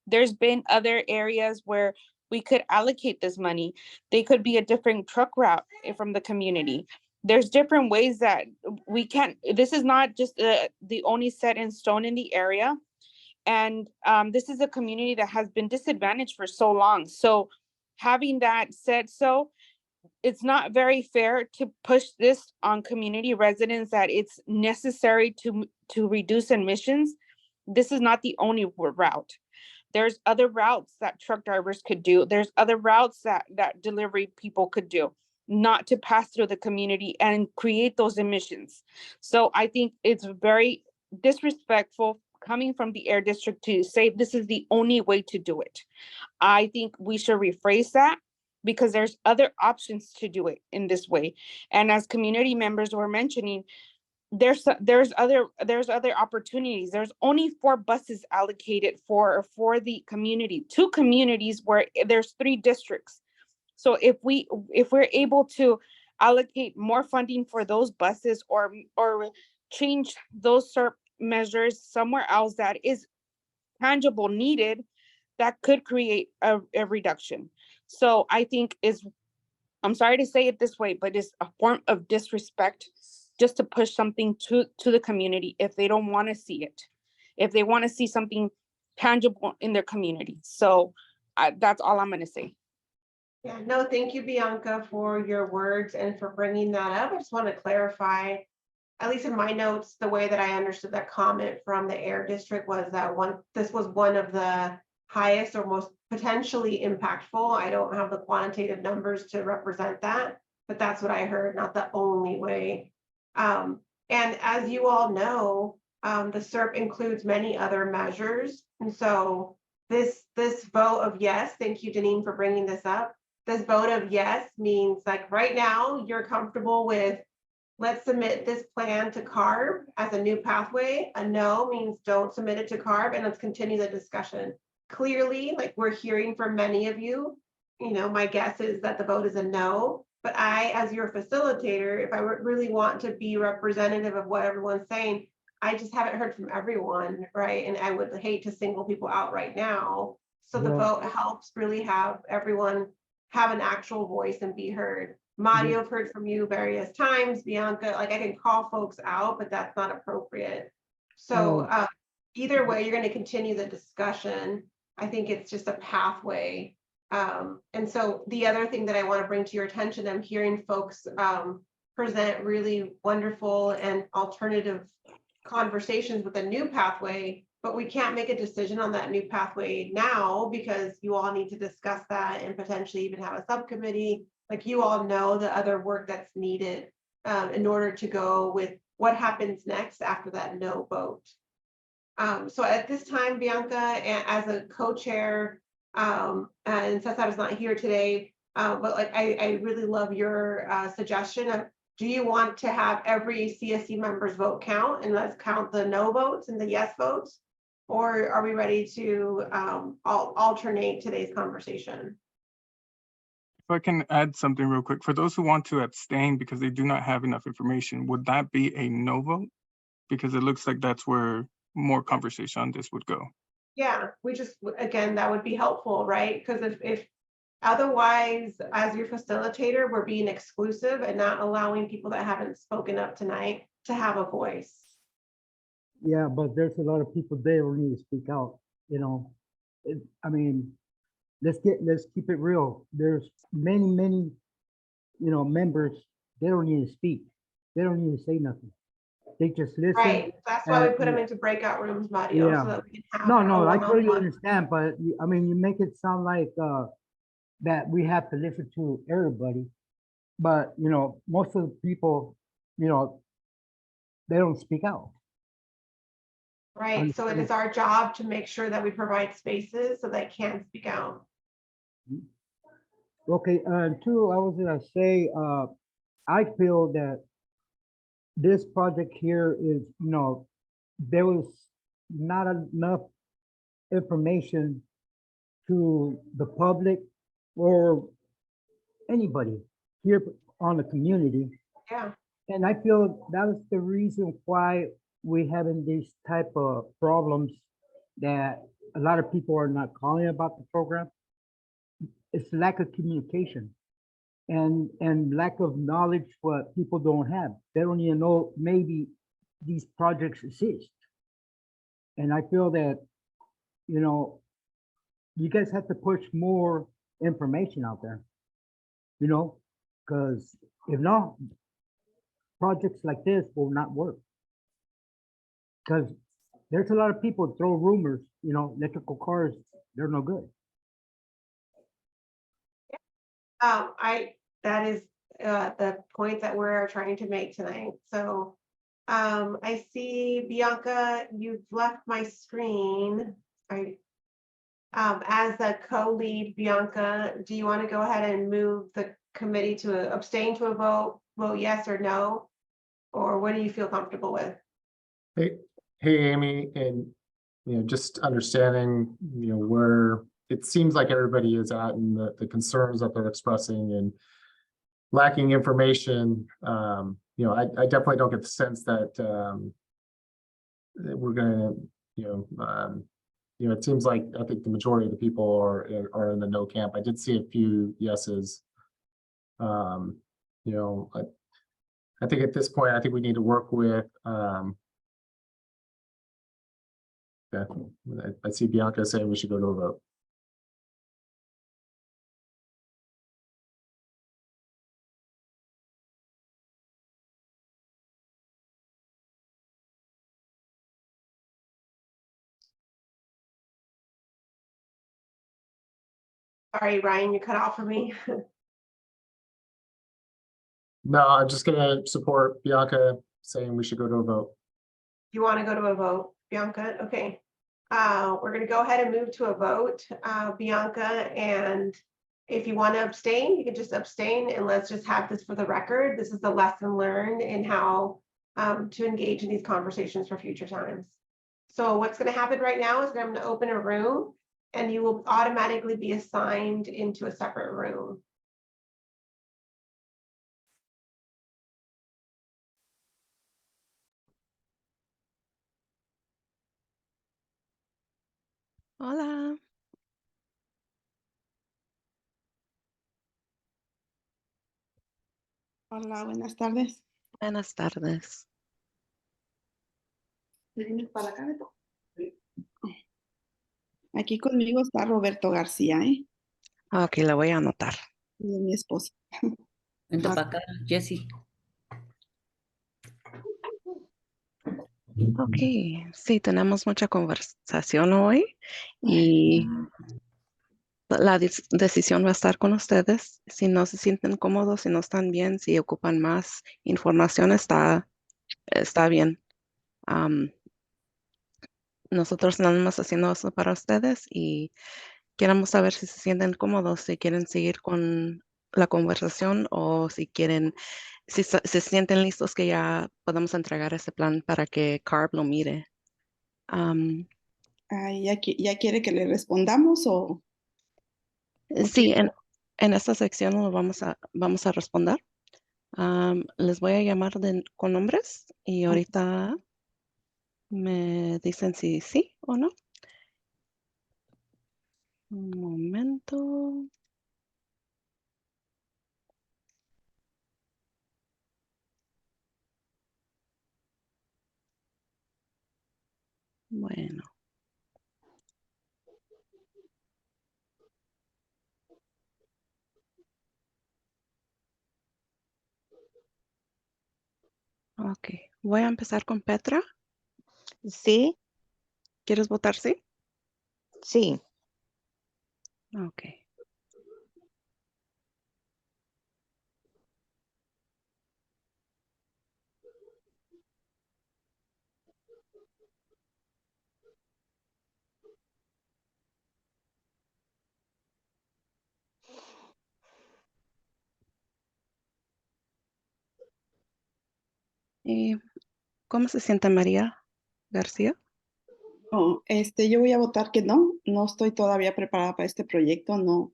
C: There's been other areas where we could allocate this money. They could be a different truck route from the community. There's different ways that we can, this is not just the only set in stone in the area. And this is a community that has been disadvantaged for so long. So having that said, so it's not very fair to push this on community residents that it's necessary to reduce emissions. This is not the only route. There's other routes that truck drivers could do. There's other routes that delivery people could do, not to pass through the community and create those emissions. So I think it's very disrespectful coming from the Air District to say this is the only way to do it. I think we should rephrase that, because there's other options to do it in this way. And as community members were mentioning, there's other opportunities. There's only 4 buses allocated for the community, 2 communities where there's 3 districts. So if we're able to allocate more funding for those buses or change those measures somewhere else that is tangible needed, that could create a reduction. So I think I'm sorry to say it this way, but it's a form of disrespect just to push something to the community if they don't want to see it, if they want to see something tangible in their community. So that's all I'm going to say.
P: Yeah, no, thank you, Bianca, for your words and for bringing that up. I just want to clarify, at least in my notes, the way that I understood that comment from the Air District was that this was one of the highest or most potentially impactful. I don't have the quantitative numbers to represent that, but that's what I heard, not the only way. And as you all know, the SERP includes many other measures. And so this vote of yes, thank you, Janine, for bringing this up. This vote of yes means, like, right now you're comfortable with, let's submit this plan to CARB as a new pathway. A no means don't submit it to CARB, and let's continue the discussion. Clearly, like, we're hearing from many of you, my guess is that the vote is a no, but I, as your facilitator, if I really want to be representative of what everyone's saying, I just haven't heard from everyone, right? And I would hate to single people out right now. So the vote helps really have everyone have an actual voice and be heard. Mario, I've heard from you various times. Bianca, like, I can call folks out, but that's not appropriate. So either way, you're going to continue the discussion. I think it's just a pathway. And so the other thing that I want to bring to your attention, I'm hearing folks present really wonderful and alternative conversations with a new pathway, but we can't make a decision on that new pathway now because you all need to discuss that and potentially even have a subcommittee. Like, you all know the other work that's needed in order to go with what happens next after that no vote. So at this time, Bianca, as a co-chair, and Cesar is not here today, but like, I really love your suggestion of, do you want to have every CSC member's vote count, and let's count the no votes and the yes votes? Or are we ready to alternate today's conversation?
I: if I can add something real quick, for those who want to abstain because they do not have enough information, would that be a no vote? Because it looks like that's where more conversation on this would go.
P: Yeah, we just, again, that would be helpful, right? Because if otherwise, as your facilitator, we're being exclusive and not allowing people that haven't spoken up tonight to have a voice.
E: Yeah, but there's a lot of people there who need to speak out, I mean, let's keep it real. There's many, members, they don't need to speak. They don't need to say nothing. They just listen.
P: Right, that's why we put them into breakout rooms, Mario,
E: Yeah.
P: so that we can have
E: No, I totally
P: one-on-one.
E: understand, but I mean, you make it sound like that we have to listen to everybody. But, you know, most of the people, you know, they don't speak out.
P: Right, so it is our job to make sure that we provide spaces so they can speak out.
E: Okay, two, I was gonna say, I feel that this project here is, you know, there was not enough information to the public or anybody here on the community.
P: Yeah.
E: And I feel that was the reason why we having these type of problems that a lot of people are not calling about the program. It's lack of communication and lack of knowledge what people don't have. They don't even know maybe these projects exist. And I feel that, you know, you guys have to push more information out there, you know, because if not, projects like this will not work. Because there's a lot of people throw rumors, you know, electrical cars, they're no good.
P: That is the point that we're trying to make tonight. So I see Bianca, you've left my screen. As the co-lead, Bianca, do you want to go ahead and move the committee to abstain to a vote yes or no? Or what do you feel comfortable with?
F: Hey, Amy, and you know, just understanding, you know, where it seems like everybody is at and the concerns that they're expressing and lacking information. You know, I definitely don't get the sense that that we're gonna, you know, it seems like I think the majority of the people are in the no camp. I did see a few yeses. You know, I think at this point, I think we need to work with. Yeah, I see Bianca saying we should go to a vote.
P: Sorry, Ryan, you cut off for me.
F: No, I'm just gonna support Bianca saying we should go to a vote.
P: You want to go to a vote, Bianca? Okay. We're going to go ahead and move to a vote, Bianca. And if you want to abstain, you can just abstain, and let's just have this for the record. This is the lesson learned in how to engage in these conversations for future times. So what's going to happen right now is that I'm going to open a room, and you will automatically be assigned into a separate room.
H: Hola.
Q: Hola, buenas tardes.
H: Buenas tardes.
Q: ¿Vienes para acá, Beto? Aquí conmigo está Roberto García, ¿eh?
H: Ok, la voy a anotar.
Q: Y mi esposo.
R: Vente para acá, Jessy.
H: Ok, sí, tenemos mucha conversación hoy y la decisión va a estar con ustedes. Si no se sienten cómodos, si no están bien, si ocupan más información, está bien. Nosotros nada más haciendo eso para ustedes y queremos saber si se sienten cómodos, si quieren seguir con la conversación o si quieren, si se sienten listos que ya podamos entregar ese plan para que Carb lo mire.
Q: ¿Ya quiere que le respondamos o?
H: Sí, en esta sección lo vamos a responder. Les voy a llamar con nombres y ahorita me dicen si sí o no. Un momento. Bueno. Ok, voy a empezar con Petra.
S: Sí.
H: ¿Quieres votar sí?
S: Sí.
H: Ok. ¿Y cómo se siente María García?
Q: Oh, yo voy a votar que no. No estoy todavía preparada para este proyecto. No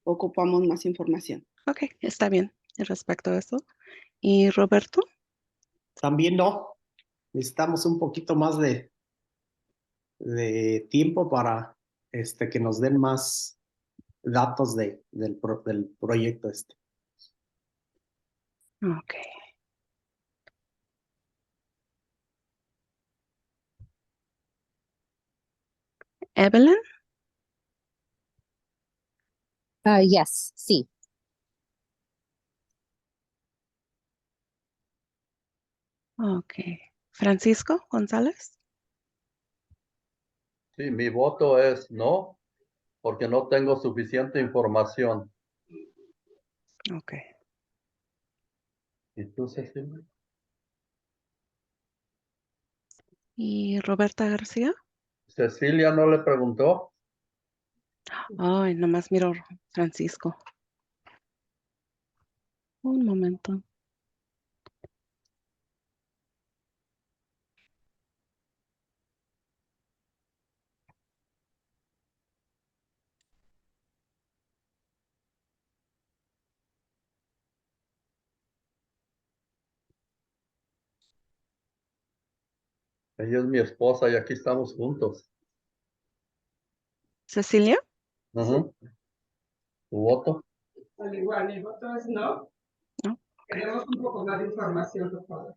Q: ocupamos más información.
H: Ok, está bien respecto a eso. ¿Y Roberto?
S: También no. Necesitamos un poquito más de tiempo para que nos den más datos del proyecto este.
H: Ok. Evelyn?
T: Yes, sí.
H: Ok. Francisco González?
U: Sí, mi voto es no, porque no tengo suficiente información.
H: Ok.
U: ¿Y tú, Cecilia?
H: ¿Y Roberta García?
U: Cecilia no le preguntó.
H: Ay, nomás miro Francisco. Un momento.
U: Ella es mi esposa y aquí estamos juntos.
H: ¿Cecilia?
U: Ujú. ¿Tu voto?
V: Al igual, mi voto es no.
H: No.
V: Queremos un poco más de información, por favor.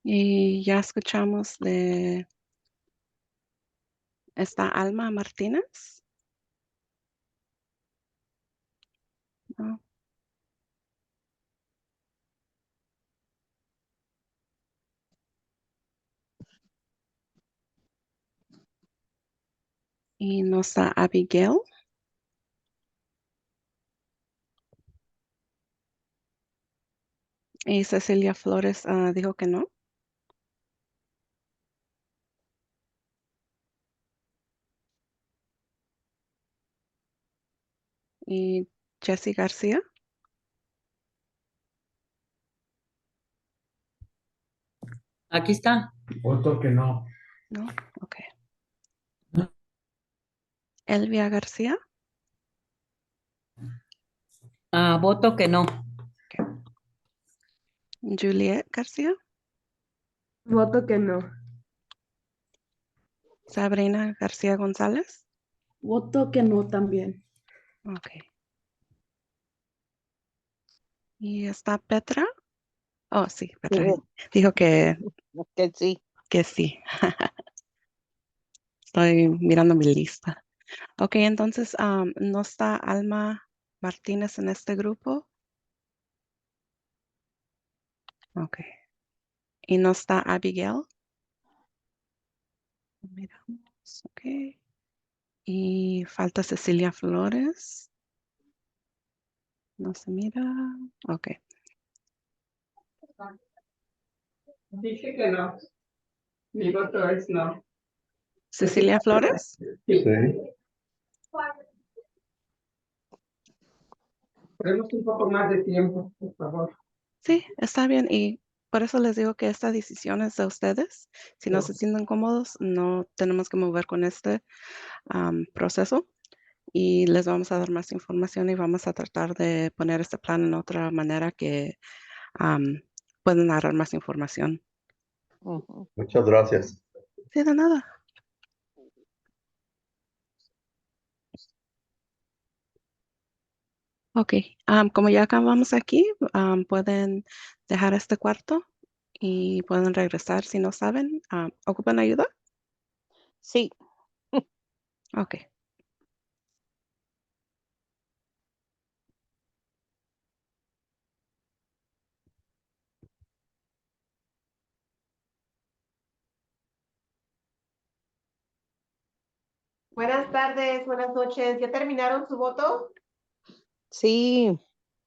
H: Y ya escuchamos de esta Alma Martínez. No. Y no está Abigail. Y Cecilia Flores dijo que no. Y Jessie García.
W: Aquí está.
S: Voto que no.
H: No, ok. Elvia García.
W: Voto que no.
H: Juliet García.
V: Voto que no.
H: Sabrina García González.
V: Voto que no también.
H: Ok. Y está Petra. Oh, sí, Petra. Dijo que
T: sí.
H: que sí. Estoy mirando mi lista. Ok, entonces no está Alma Martínez en este grupo. Ok. Y no está Abigail. Miramos, ok. Y falta Cecilia Flores. No se mira. Ok.
V: Dije que no. Mi voto es no.
H: Cecilia Flores.
V: Sí.
U: Sí.
V: Queremos un poco más de tiempo, por favor.
H: Sí, está bien. Y por eso les digo que esta decisión es de ustedes. Si no se sienten cómodos, no tenemos que mover con este proceso. Y les vamos a dar más información y vamos a tratar de poner este plan en otra manera que pueden agarrar más información.
U: Muchas gracias.
H: Sí, de nada. Ok, como ya acabamos aquí, pueden dejar este cuarto y pueden regresar si no saben. ¿Ocupan ayuda?
T: Sí.
H: Ok.
P: Buenas tardes, buenas noches. ¿Ya terminaron su voto?
T: Sí.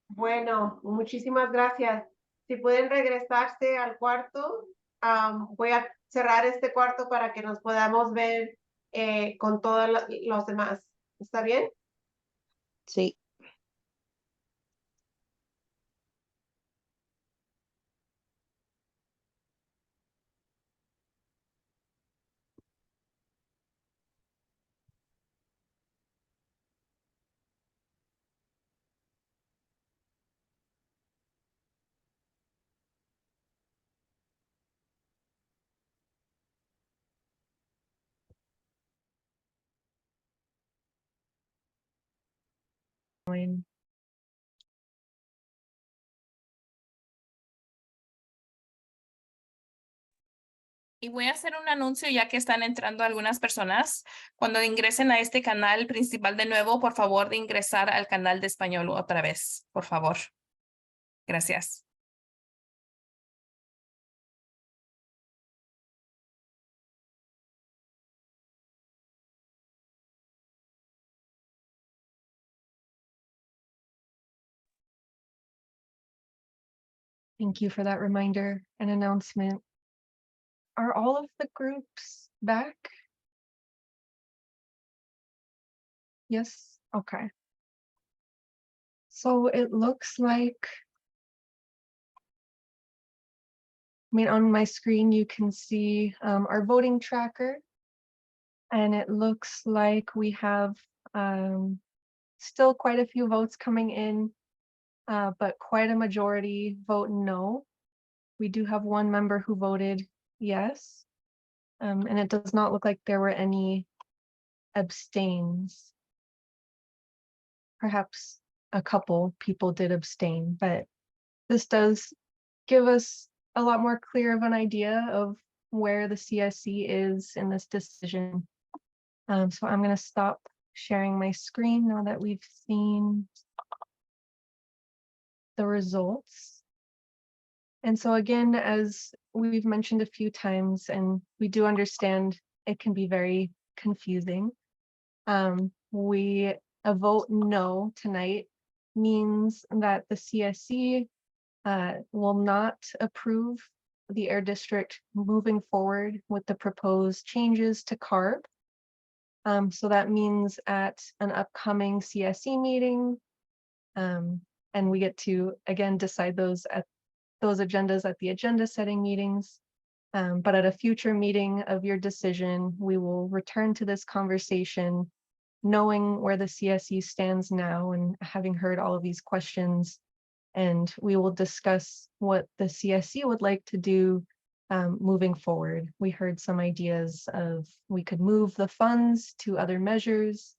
P: Bueno, muchísimas gracias. Si pueden regresarse al cuarto, voy a cerrar este cuarto para que nos podamos ver con todos los demás. ¿Está bien?
T: Sí.
B: Y voy a hacer un anuncio ya que están entrando algunas personas. Cuando ingresen a este canal principal de nuevo, por favor de ingresar al canal de español otra vez, por favor. Gracias.
A: Thank you for that reminder and announcement. Are all of the groups back? Yes, okay. So it looks like, I mean, on my screen, you can see our voting tracker. And it looks like we have still quite a few votes coming in, but quite a majority vote no. We do have one member who voted yes. And it does not look like there were any abstains. Perhaps a couple people did abstain, but this does give us a lot more clear of an idea of where the CSC is in this decision. So I'm going to stop sharing my screen now that we've seen the results. And so again, as we've mentioned a few times, and we do understand it can be very confusing, a vote no tonight means that the CSC will not approve the Air District moving forward with the proposed changes to CARB. So that means at an upcoming CSC meeting, and we get to, again, decide those agendas at the agenda setting meetings. But at a future meeting of your decision, we will return to this conversation, knowing where the CSC stands now and having heard all of these questions. And we will discuss what the CSC would like to do moving forward. We heard some ideas of we could move the funds to other measures,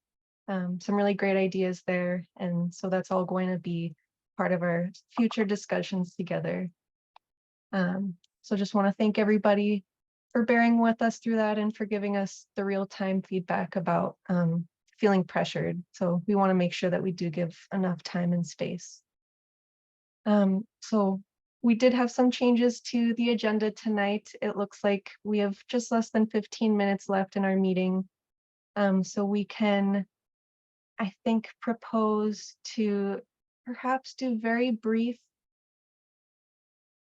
A: some really great ideas there. And so that's all going to be part of our future discussions together. So just want to thank everybody for bearing with us through that and for giving us the real-time feedback about feeling pressured. So we want to make sure that we do give enough time and space. So we did have some changes to the agenda tonight. It looks like we have just less than 15 minutes left in our meeting. So we can, I think, propose to perhaps do very brief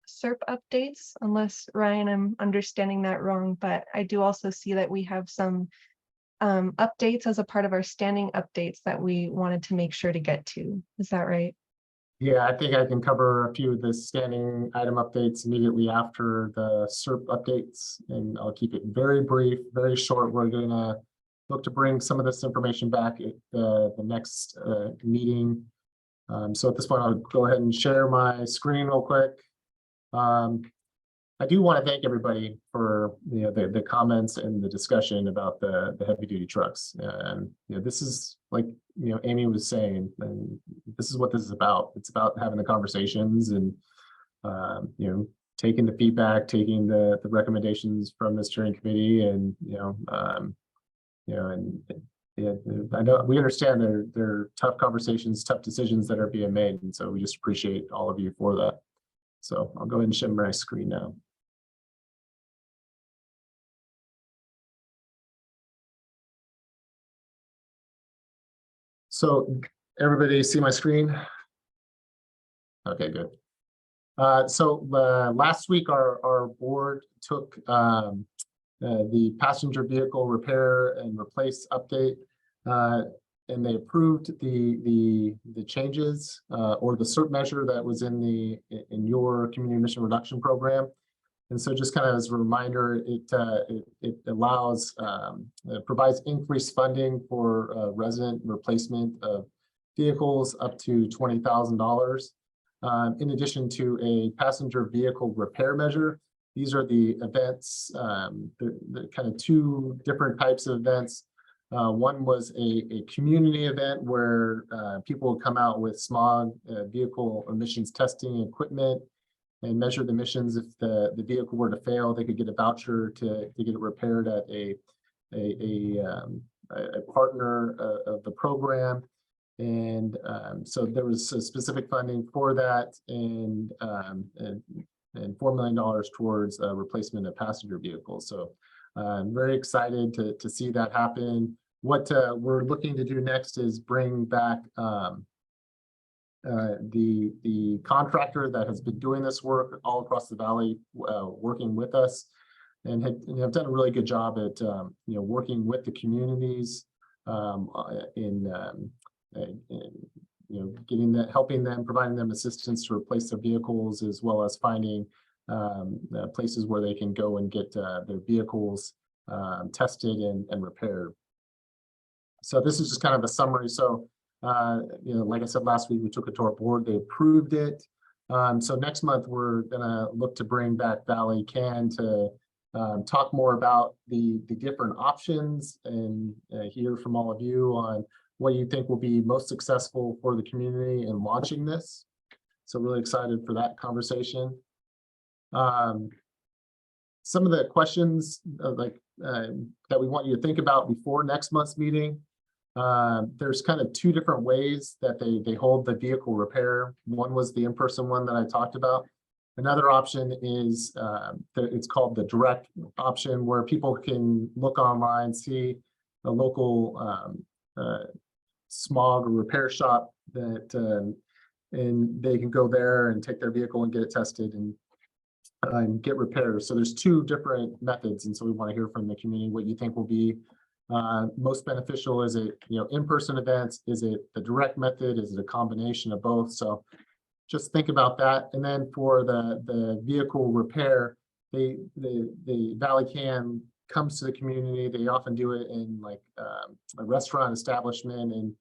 A: SERP updates, unless Ryan, I'm understanding that wrong, but I do also see that we have some updates as a part of our standing updates that we wanted to make sure to get to. Is that right?
F: Yeah, I think I can cover a few of the standing item updates immediately after the SERP updates, and I'll keep it very brief, very short. We're gonna look to bring some of this information back at the next meeting. So at this point, I'll go ahead and share my screen real quick. I do want to thank everybody for the comments and the discussion about the heavy duty trucks. And this is like Amy was saying, and this is what this is about. It's about having the conversations and taking the feedback, taking the recommendations from the steering committee, and I know we understand they're tough conversations, tough decisions that are being made, and so we just appreciate all of you for that. So I'll go ahead and share my screen now. So everybody see my screen? Okay, good. So last week our board took the passenger vehicle repair and replace update, and they approved the changes or the CERT measure that was in your community emission reduction program. And so just kind of as a reminder, it allows, it provides increased funding for resident replacement of vehicles up to $20,000. In addition to a passenger vehicle repair measure. These are the events, the kind of two different types of events. One was a community event where people would come out with smog vehicle emissions testing equipment and measure the emissions. If the vehicle were to fail, they could get a voucher to get it repaired at a partner of the program. And so there was a specific funding for that, and $4 million towards replacement of passenger vehicles. So I'm very excited to see that happen. What we're looking to do next is bring back the contractor that has been doing this work all across the valley, working with us, and have done a really good job at working with the communities getting that, helping them, providing them assistance to replace their vehicles, as well as finding places where they can go and get their vehicles tested and repaired. So this is just kind of a summary. So, like I said last week, we took it to our board, they approved it. So next month, we're gonna look to bring back Valley Can to talk more about the different options and hear from all of you on what you think will be most successful for the community in launching this. So really excited for that conversation. Some of the questions that we want you to think about before next month's meeting. There's kind of two different ways that they hold the vehicle repair. One was the in-person one that I talked about. Another option is it's called the direct option, where people can look online, see a local smog or repair shop that and they can go there and take their vehicle and get it tested and get repairs. So there's two different methods, and so we want to hear from the community what you think will be most beneficial. Is it in-person events? Is it the direct method? Is it a combination of both? So just think about that. And then for the vehicle repair, the Valley Can comes to the community. They often do it in like a restaurant establishment, and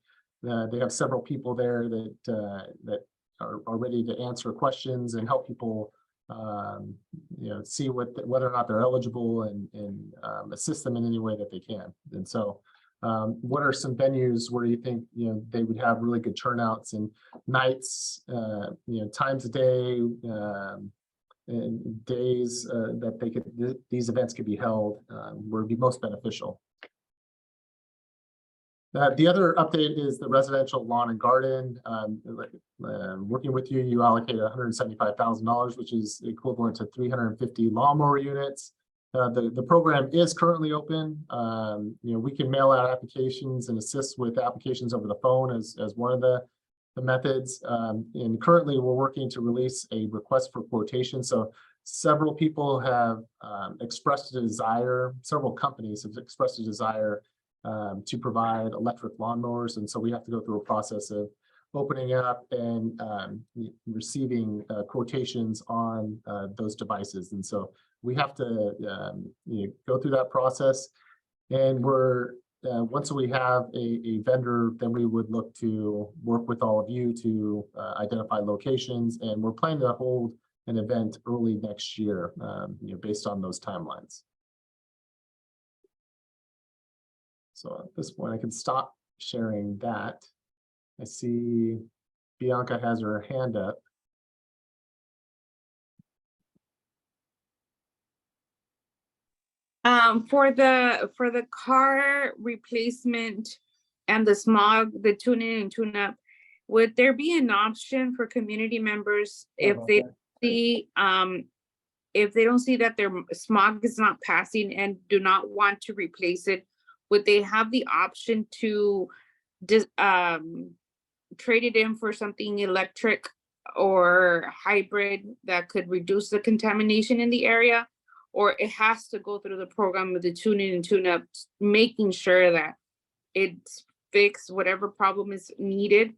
F: they have several people there that are ready to answer questions and help people see whether or not they're eligible and assist them in any way that they can. And so what are some venues where you think they would have really good turnouts, and nights, times a day, and days that these events could be held where it'd be most beneficial. The other update is the residential lawn and garden. Working with you, you allocated $175,000, which is equivalent to 350 lawnmower units. The program is currently open. We can mail out applications and assist with applications over the phone as one of the methods. And currently we're working to release a request for quotation. So several people have expressed a desire, several companies have expressed a desire to provide electric lawnmowers. And so we have to go through a process of opening up and receiving quotations on those devices. And so we have to go through that process. And we're once we have a vendor, then we would look to work with all of you to identify locations. And we're planning to hold an event early next year, based on those timelines. So at this point, I can stop sharing that. I see Bianca has her hand up.
C: For the car replacement and the smog, the tune in and tune up, would there be an option for community members if they see if they don't see that their smog is not passing and do not want to replace it, would they have the option to trade it in for something electric or hybrid that could reduce the contamination in the area, or it has to go through the program of the tune-in and tune-up, making sure that it's fixed whatever problem is needed,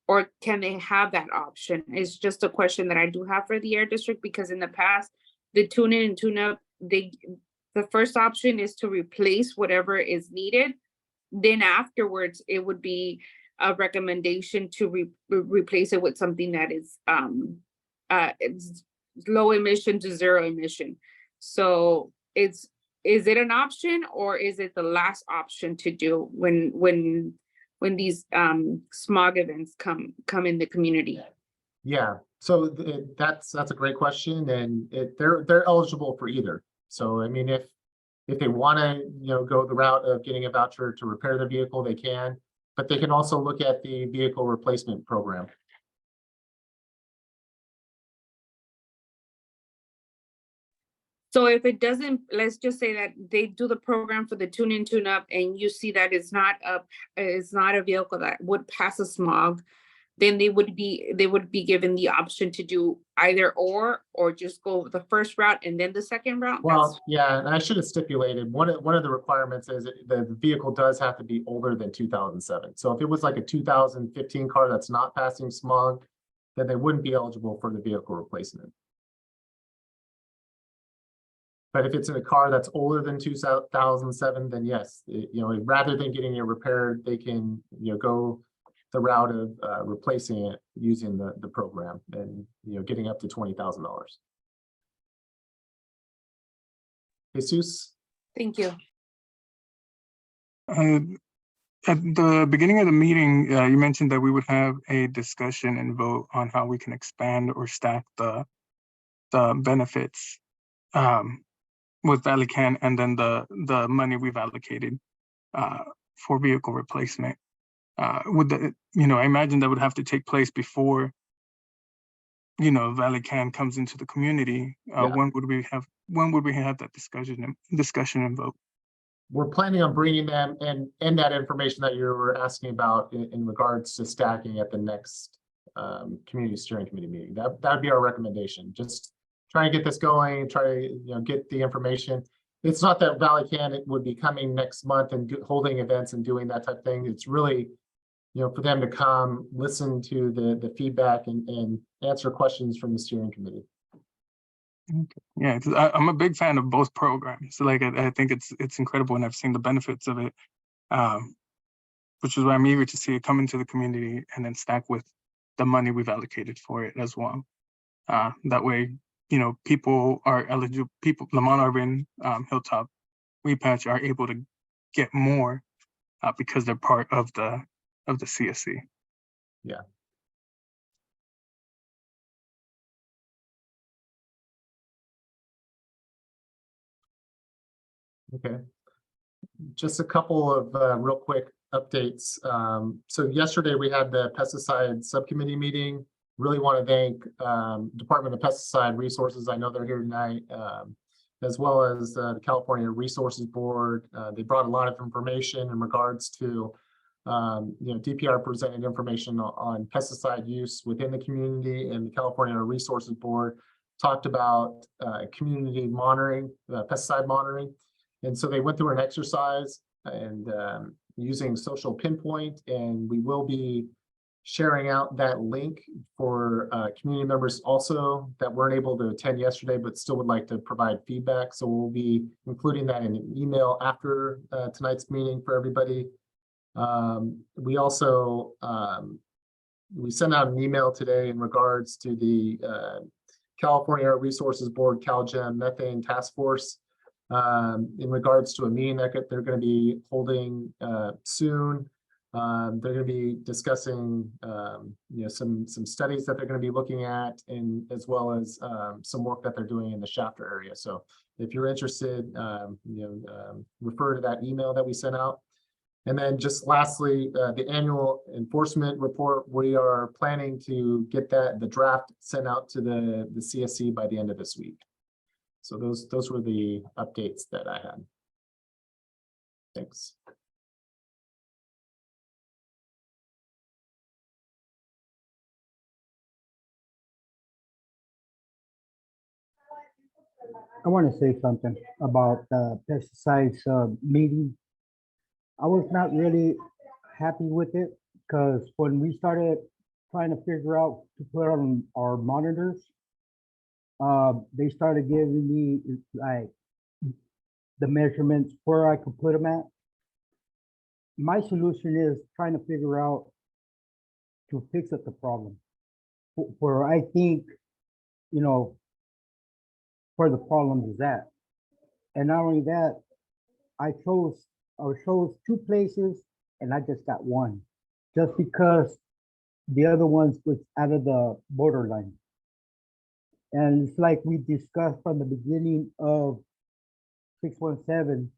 C: or can they have that option? It's just a question that I do have for the air district, because in the past, the tune-in and tune-up, the first option is to replace whatever is needed. Then afterwards, it would be a recommendation to replace it with something that is it's low emission to zero emission. So is it an option, or is it the last option to do when these smog events come in the community?
F: Yeah, so that's a great question, and they're eligible for either. So I mean, if they want to, go the route of getting a voucher to repair the vehicle, they can, but they can also look at the vehicle replacement program.
C: So if it doesn't, let's just say that they do the program for the tune-in, tune-up, and you see that it's not a vehicle that would pass a smog, then they would be given the option to do either or just go the first route and then the second route.
F: Well, yeah, and I should have stipulated one of the requirements is the vehicle does have to be older than 2007. So if it was like a 2015 car that's not passing smog, then they wouldn't be eligible for the vehicle replacement. But if it's in a car that's older than 2007, then yes, rather than getting it repaired, they can, go the route of replacing it using the program and, getting up to $20,000. Jesus?
C: Thank you.
I: At the beginning of the meeting, you mentioned that we would have a discussion and vote on how we can expand or stack the benefits with Valley Can, and then the money we've allocated for vehicle replacement. I imagine that would have to take place before, Valley Can comes into the community.
F: Yeah.
I: When would we have that discussion and vote?
F: We're planning on bringing them and that information that you were asking about in regards to stacking at the next community steering committee meeting. That'd be our recommendation. Just try and get this going, try to get the information. It's not that Valley Can would be coming next month and holding events and doing that type of thing. It's really, for them to come, listen to the feedback and answer questions from the steering committee.
I: Okay. Yeah, 'cause I'm a big fan of both programs. So like I think it's incredible, and I've seen the benefits of it, which is why I'm eager to see it come into the community and then stack with the money we've allocated for it as well. That way, people are eligible. People, Lamont, Arvin, Hilltop, Weepatch are able to get more because they're part of the CSC.
F: Yeah. Okay. Just a couple of real quick updates. So yesterday we had the pesticide subcommittee meeting. Really want to thank Department of Pesticide Resources. I know they're here tonight, as well as the California Resources Board. They brought a lot of information in regards to, DPR presented information on pesticide use within the community, and the California Resources Board talked about community monitoring, pesticide monitoring. And so they went through an exercise and using social pinpoint, and we will be sharing out that link for community members also that weren't able to attend yesterday, but still would like to provide feedback. So we'll be including that in an email after tonight's meeting for everybody. We also, we sent out an email today in regards to the California Resources Board, CalGEM Methane Task Force. In regards to a meeting that they're going to be holding soon. They're going to be discussing some studies that they're going to be looking at, and as well as some work that they're doing in the Shafter area. So if you're interested, refer to that email that we sent out. And then just lastly, the annual enforcement report, we are planning to get the draft sent out to the CSC by the end of this week. So those were the updates that I had. Thanks.
E: I want to say something about the pesticides meeting. I was not really happy with it because when we started trying to figure out to put on our monitors, they started giving me like the measurements where I could put them at. My solution is trying to figure out to fix up the problem. Where I think, you know, where the problem is at. And not only that, I chose 2 places and I just got one, just because the other ones was out of the borderline. And it's like we discussed from the beginning of 617,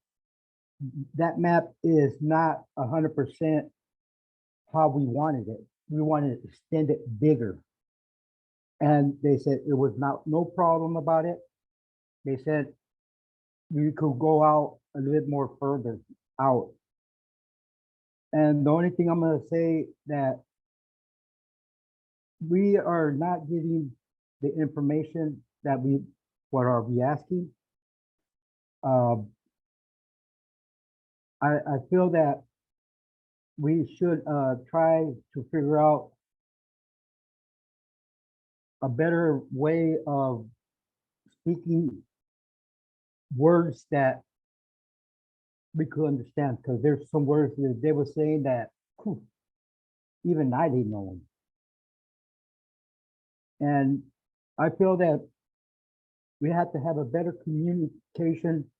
E: that map is not 100% how we wanted it. We wanted to extend it bigger. And they said it was no problem about it. They said we could go out a little bit more further out. And the only thing I'm gonna say that we are not getting the information that what are we asking? I feel that we should try to figure out a better way of speaking words that we could understand, because there's some words that they were saying that even I didn't know them. And I feel that we have to have a better communication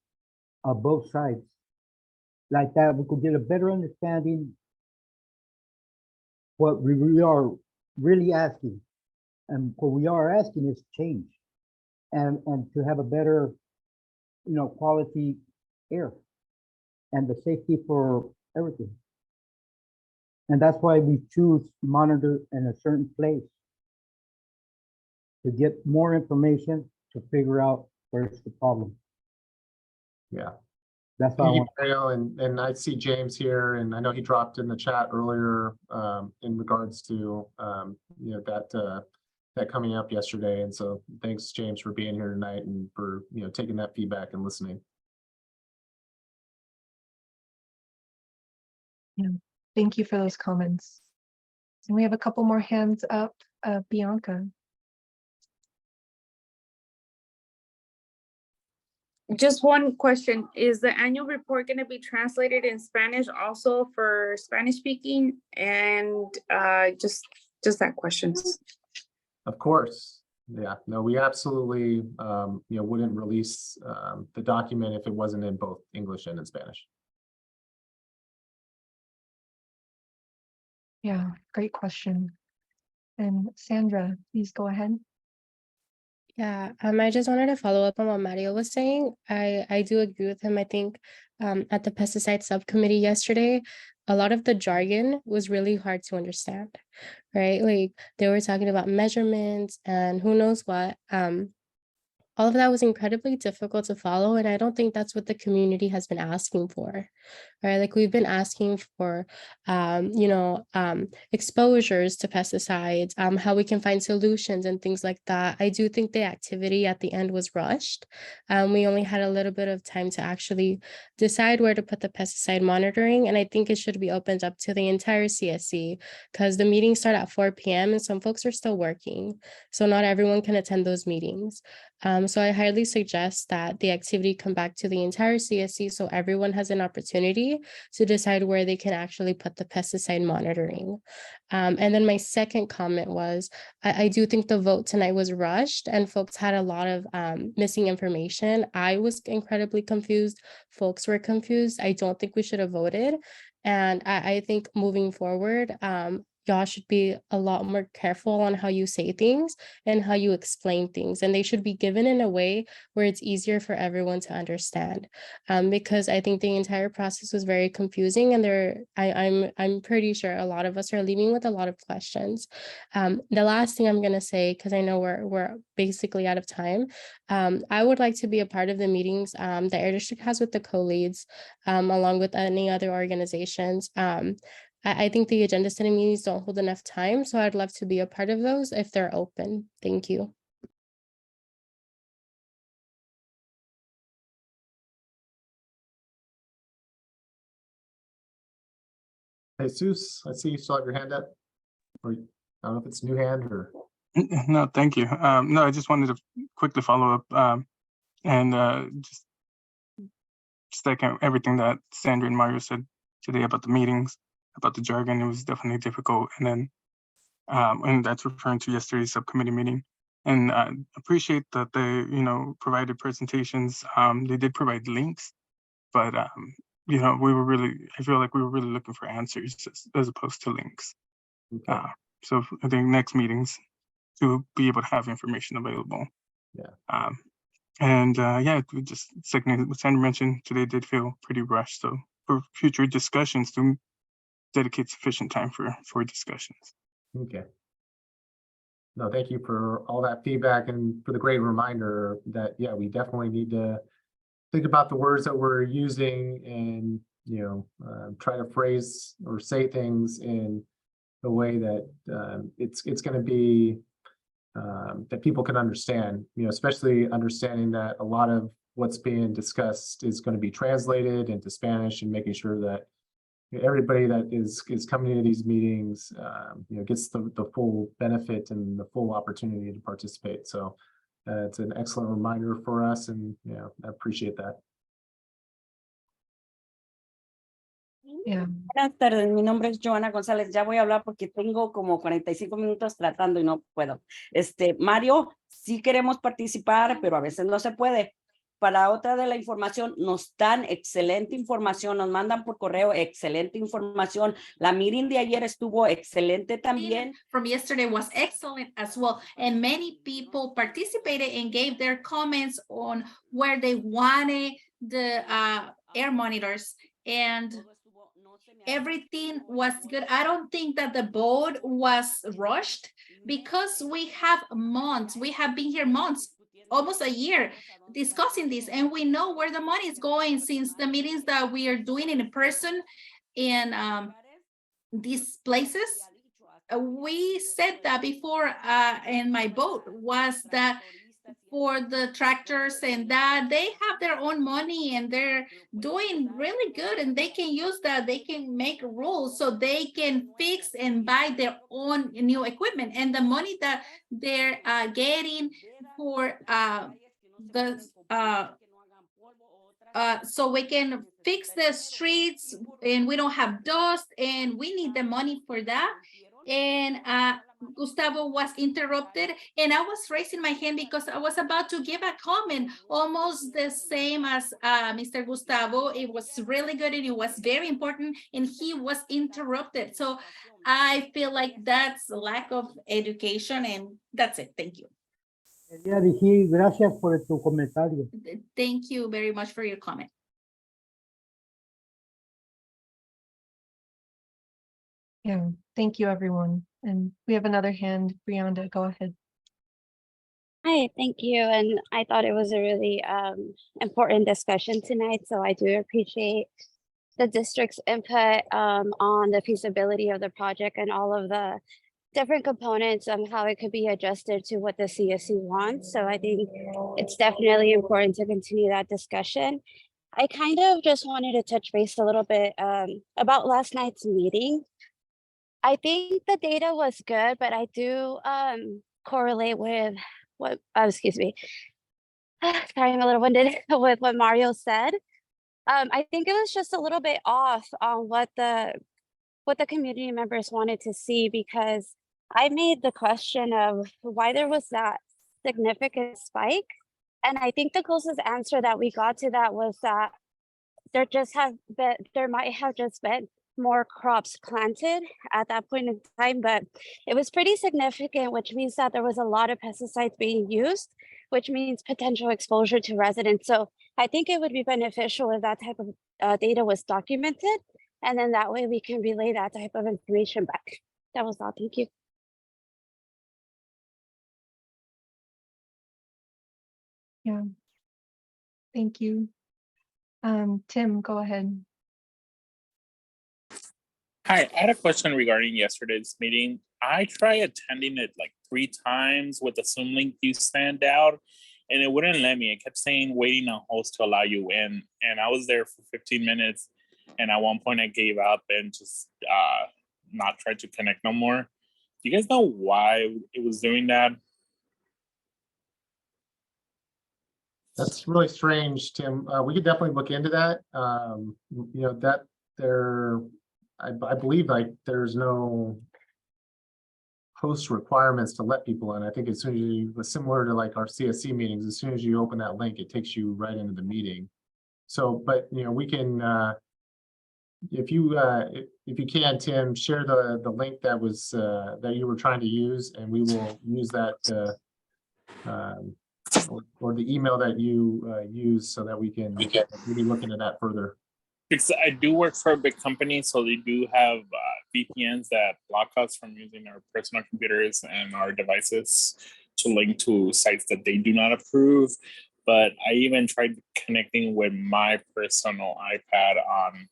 E: of both sides. Like that, we could get a better understanding what we are really asking. And what we are asking is change and to have a better, you know, quality air and the safety for everything. And that's why we choose monitor in a certain place to get more information to figure out where's the problem.
F: Yeah.
E: That's all. I
F: Thank you,
E: want.
F: Mario, and I see James here, and I know he dropped in the chat earlier in regards to you know, that coming up yesterday. And so thanks, James, for being here tonight and for, you know, taking that feedback and listening.
A: Yeah, thank you for those comments. And we have a couple more hands up. Bianca.
C: Just one question. Is the annual report going to be translated in Spanish also for Spanish speaking? And just that question.
F: Of course. Yeah, no, we absolutely, you know, wouldn't release the document if it wasn't in both English and in Spanish.
A: Yeah, great question. And Sandra, please go ahead.
D: Yeah, I just wanted to follow up on what Mario was saying. I do agree with him. I think at the pesticide subcommittee yesterday, a lot of the jargon was really hard to understand, right? Like they were talking about measurements and who knows what. All of that was incredibly difficult to follow, and I don't think that's what the community has been asking for, right? Like we've been asking for, you know, exposures to pesticides, how we can find solutions and things like that. I do think the activity at the end was rushed. We only had a little bit of time to actually decide where to put the pesticide monitoring, and I think it should be opened up to the entire CSC because the meetings start at 4 p.m. and some folks are still working, so not everyone can attend those meetings. So I highly suggest that the activity come back to the entire CSC so everyone has an opportunity to decide where they can actually put the pesticide monitoring. And then my second comment was, I do think the vote tonight was rushed and folks had a lot of missing information. I was incredibly confused. Folks were confused. I don't think we should have voted. And I think moving forward, y'all should be a lot more careful on how you say things and how you explain things. And they should be given in a way where it's easier for everyone to understand. Because I think the entire process was very confusing and I'm pretty sure a lot of us are leaving with a lot of questions. The last thing I'm gonna say, because I know we're basically out of time, I would like to be a part of the meetings the Air District has with the co-leads, along with any other organizations. I think the agenda setting meetings don't hold enough time, so I'd love to be a part of those if they're open. Thank you.
F: Jesus, I see you still have your hand up. Or, I don't know if it's new hand or.
I: No, thank you. No, I just wanted to quickly follow up and just second everything that Sandra and Mario said today about the meetings, about the jargon. It was definitely difficult. And then, and that's referring to yesterday's subcommittee meeting. And appreciate that they, provided presentations. They did provide links, but I feel like we were really looking for answers as opposed to links.
F: Okay.
I: So I think next meetings to be able to have information available.
F: Yeah.
I: We just second what Sandra mentioned today did feel pretty rushed. So for future discussions, to dedicate sufficient time for discussions.
F: Okay. No, thank you for all that feedback and for the great reminder that, yeah, we definitely need to think about the words that we're using and, try to phrase or say things in a way that it's going to be that people can understand, especially understanding that a lot of what's being discussed is going to be translated into Spanish and making sure that everybody that is coming to these meetings, gets the full benefit and the full opportunity to participate. So it's an excellent reminder for us, and I appreciate that.
A: Yeah.
W: Buenas tardes, mi nombre es Joana González. Ya voy a hablar porque tengo como 45 minutos tratando y no puedo. Mario, sí queremos participar, pero a veces no se puede. Para otra de la información, nos dan excelente información, nos mandan por correo excelente información. La meeting de ayer estuvo excelente también.
N: From yesterday was excellent as well. And many people participated and gave their comments on where they wanted the air monitors. And everything was good. I don't think that the board was rushed because we have months. We have been here months, almost a year, discussing this, and we know where the money is going since the meetings that we are doing in person in these places. We said that before in my vote was that for the tractors and that they have their own money and they're doing really good and they can use that. They can make rules so they can fix and buy their own new equipment, and the money that they're getting for so we can fix the streets and we don't have dust, and we need the money for that. And Gustavo was interrupted, and I was raising my hand because I was about to give a comment almost the same as Mr. Gustavo. It was really good and it was very important, and he was interrupted. So I feel like that's a lack of education, and that's it. Thank you.
E: Gracias por tu comentario.
N: Thank you very much for your comment.
A: Yeah, thank you, everyone. And we have another hand, Brianda, go ahead.
G: Hi, thank you. And I thought it was a really important discussion tonight. So I do appreciate the district's input on the feasibility of the project and all of the different components of how it could be adjusted to what the CSC wants. So I think it's definitely important to continue that discussion. I kind of just wanted to touch base a little bit about last night's meeting. I think the data was good, but I do correlate with what, excuse me, sorry, I'm a little winded with what Mario said. I think it was just a little bit off on what the community members wanted to see, because I made the question of why there was that significant spike. And I think the closest answer that we got to that was that there might have just been more crops planted at that point in time, but it was pretty significant, which means that there was a lot of pesticides being used, which means potential exposure to residents. So I think it would be beneficial if that type of data was documented, and then that way we can relay that type of information back. That was all. Thank you.
A: Yeah, thank you. Tim, go ahead.
L: Hi, I had a question regarding yesterday's meeting. I tried attending it like 3 times with the Zoom link you sent out, and it wouldn't let me. It kept saying waiting on host to allow you in, and I was there for 15 minutes, And at one point I gave up and just not tried to connect no more. Do you guys know why it was doing that?
F: That's really strange, Tim. We could definitely look into that. That I believe like there's no host requirements to let people in. I think as soon as you, similar to like our CSC meetings, as soon as you open that link, it takes you right into the meeting. So, but we can, if you can, Tim, share the link that was that you were trying to use, and we will use that or the email that you use so that we can maybe look into that further.
L: Because I do work for a big company, so they do have VPNs that block us from using our personal computers and our devices to link to sites that they do not approve. But I even tried connecting with my personal iPad on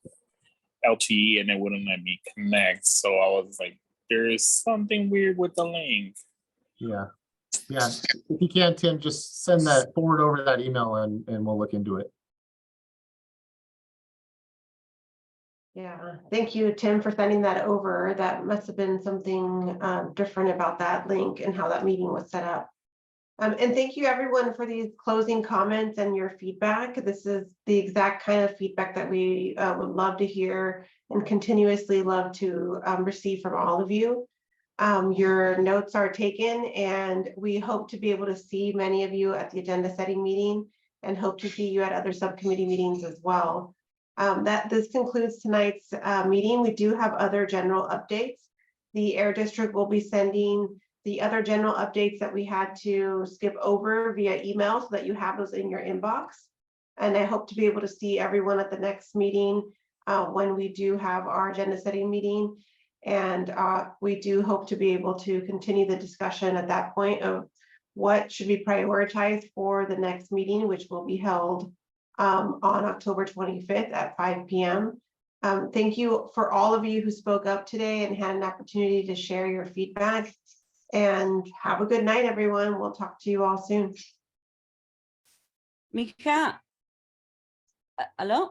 L: LTE and it wouldn't let me connect. So I was like, there is something weird with the link.
F: Yeah. If you can, Tim, just forward over that email and we'll look into it.
P: Yeah, thank you, Tim, for sending that over. That must have been something different about that link and how that meeting was set up. And thank you everyone for these closing comments and your feedback. This is the exact kind of feedback that we would love to hear and continuously love to receive from all of you. Your notes are taken, and we hope to be able to see many of you at the agenda setting meeting and hope to see you at other subcommittee meetings as well. This concludes tonight's meeting. We do have other general updates. The Air District will be sending the other general updates that we had to skip over via email so that you have those in your inbox. And I hope to be able to see everyone at the next meeting when we do have our agenda setting meeting. And we do hope to be able to continue the discussion at that point of what should be prioritized for the next meeting, which will be held on October 25th at 5 p.m. Thank you for all of you who spoke up today and had an opportunity to share your feedback. And have a good night, everyone. We'll talk to you all soon.
W: Mija, hello?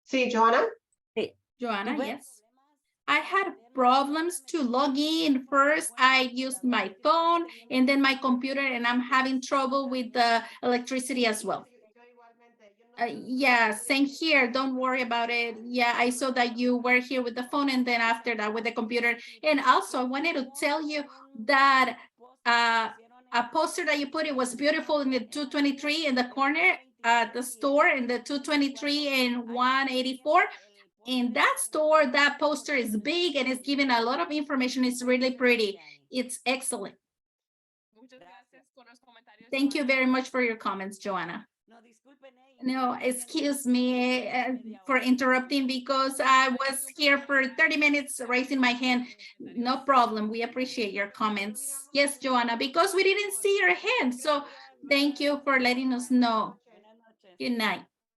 P: See, Joanna?
W: Hey.
N: Joanna, yes. I had problems to log in. First, I used my phone and then my computer, and I'm having trouble with the electricity as well. Yeah, same here. Don't worry about it. Yeah, I saw that you were here with the phone and then after that with the computer. And also, I wanted to tell you that a poster that you put, it was beautiful in the 223 in the corner at the store in the 223 and 184. In that store, that poster is big and it's giving a lot of information. It's really pretty. It's excellent. Thank you very much for your comments, Joanna. No, excuse me for interrupting because I was here for 30 minutes raising my hand. No problem. We appreciate your comments. Yes, Joanna, because we didn't see your hand. So thank you for letting us know. Good night.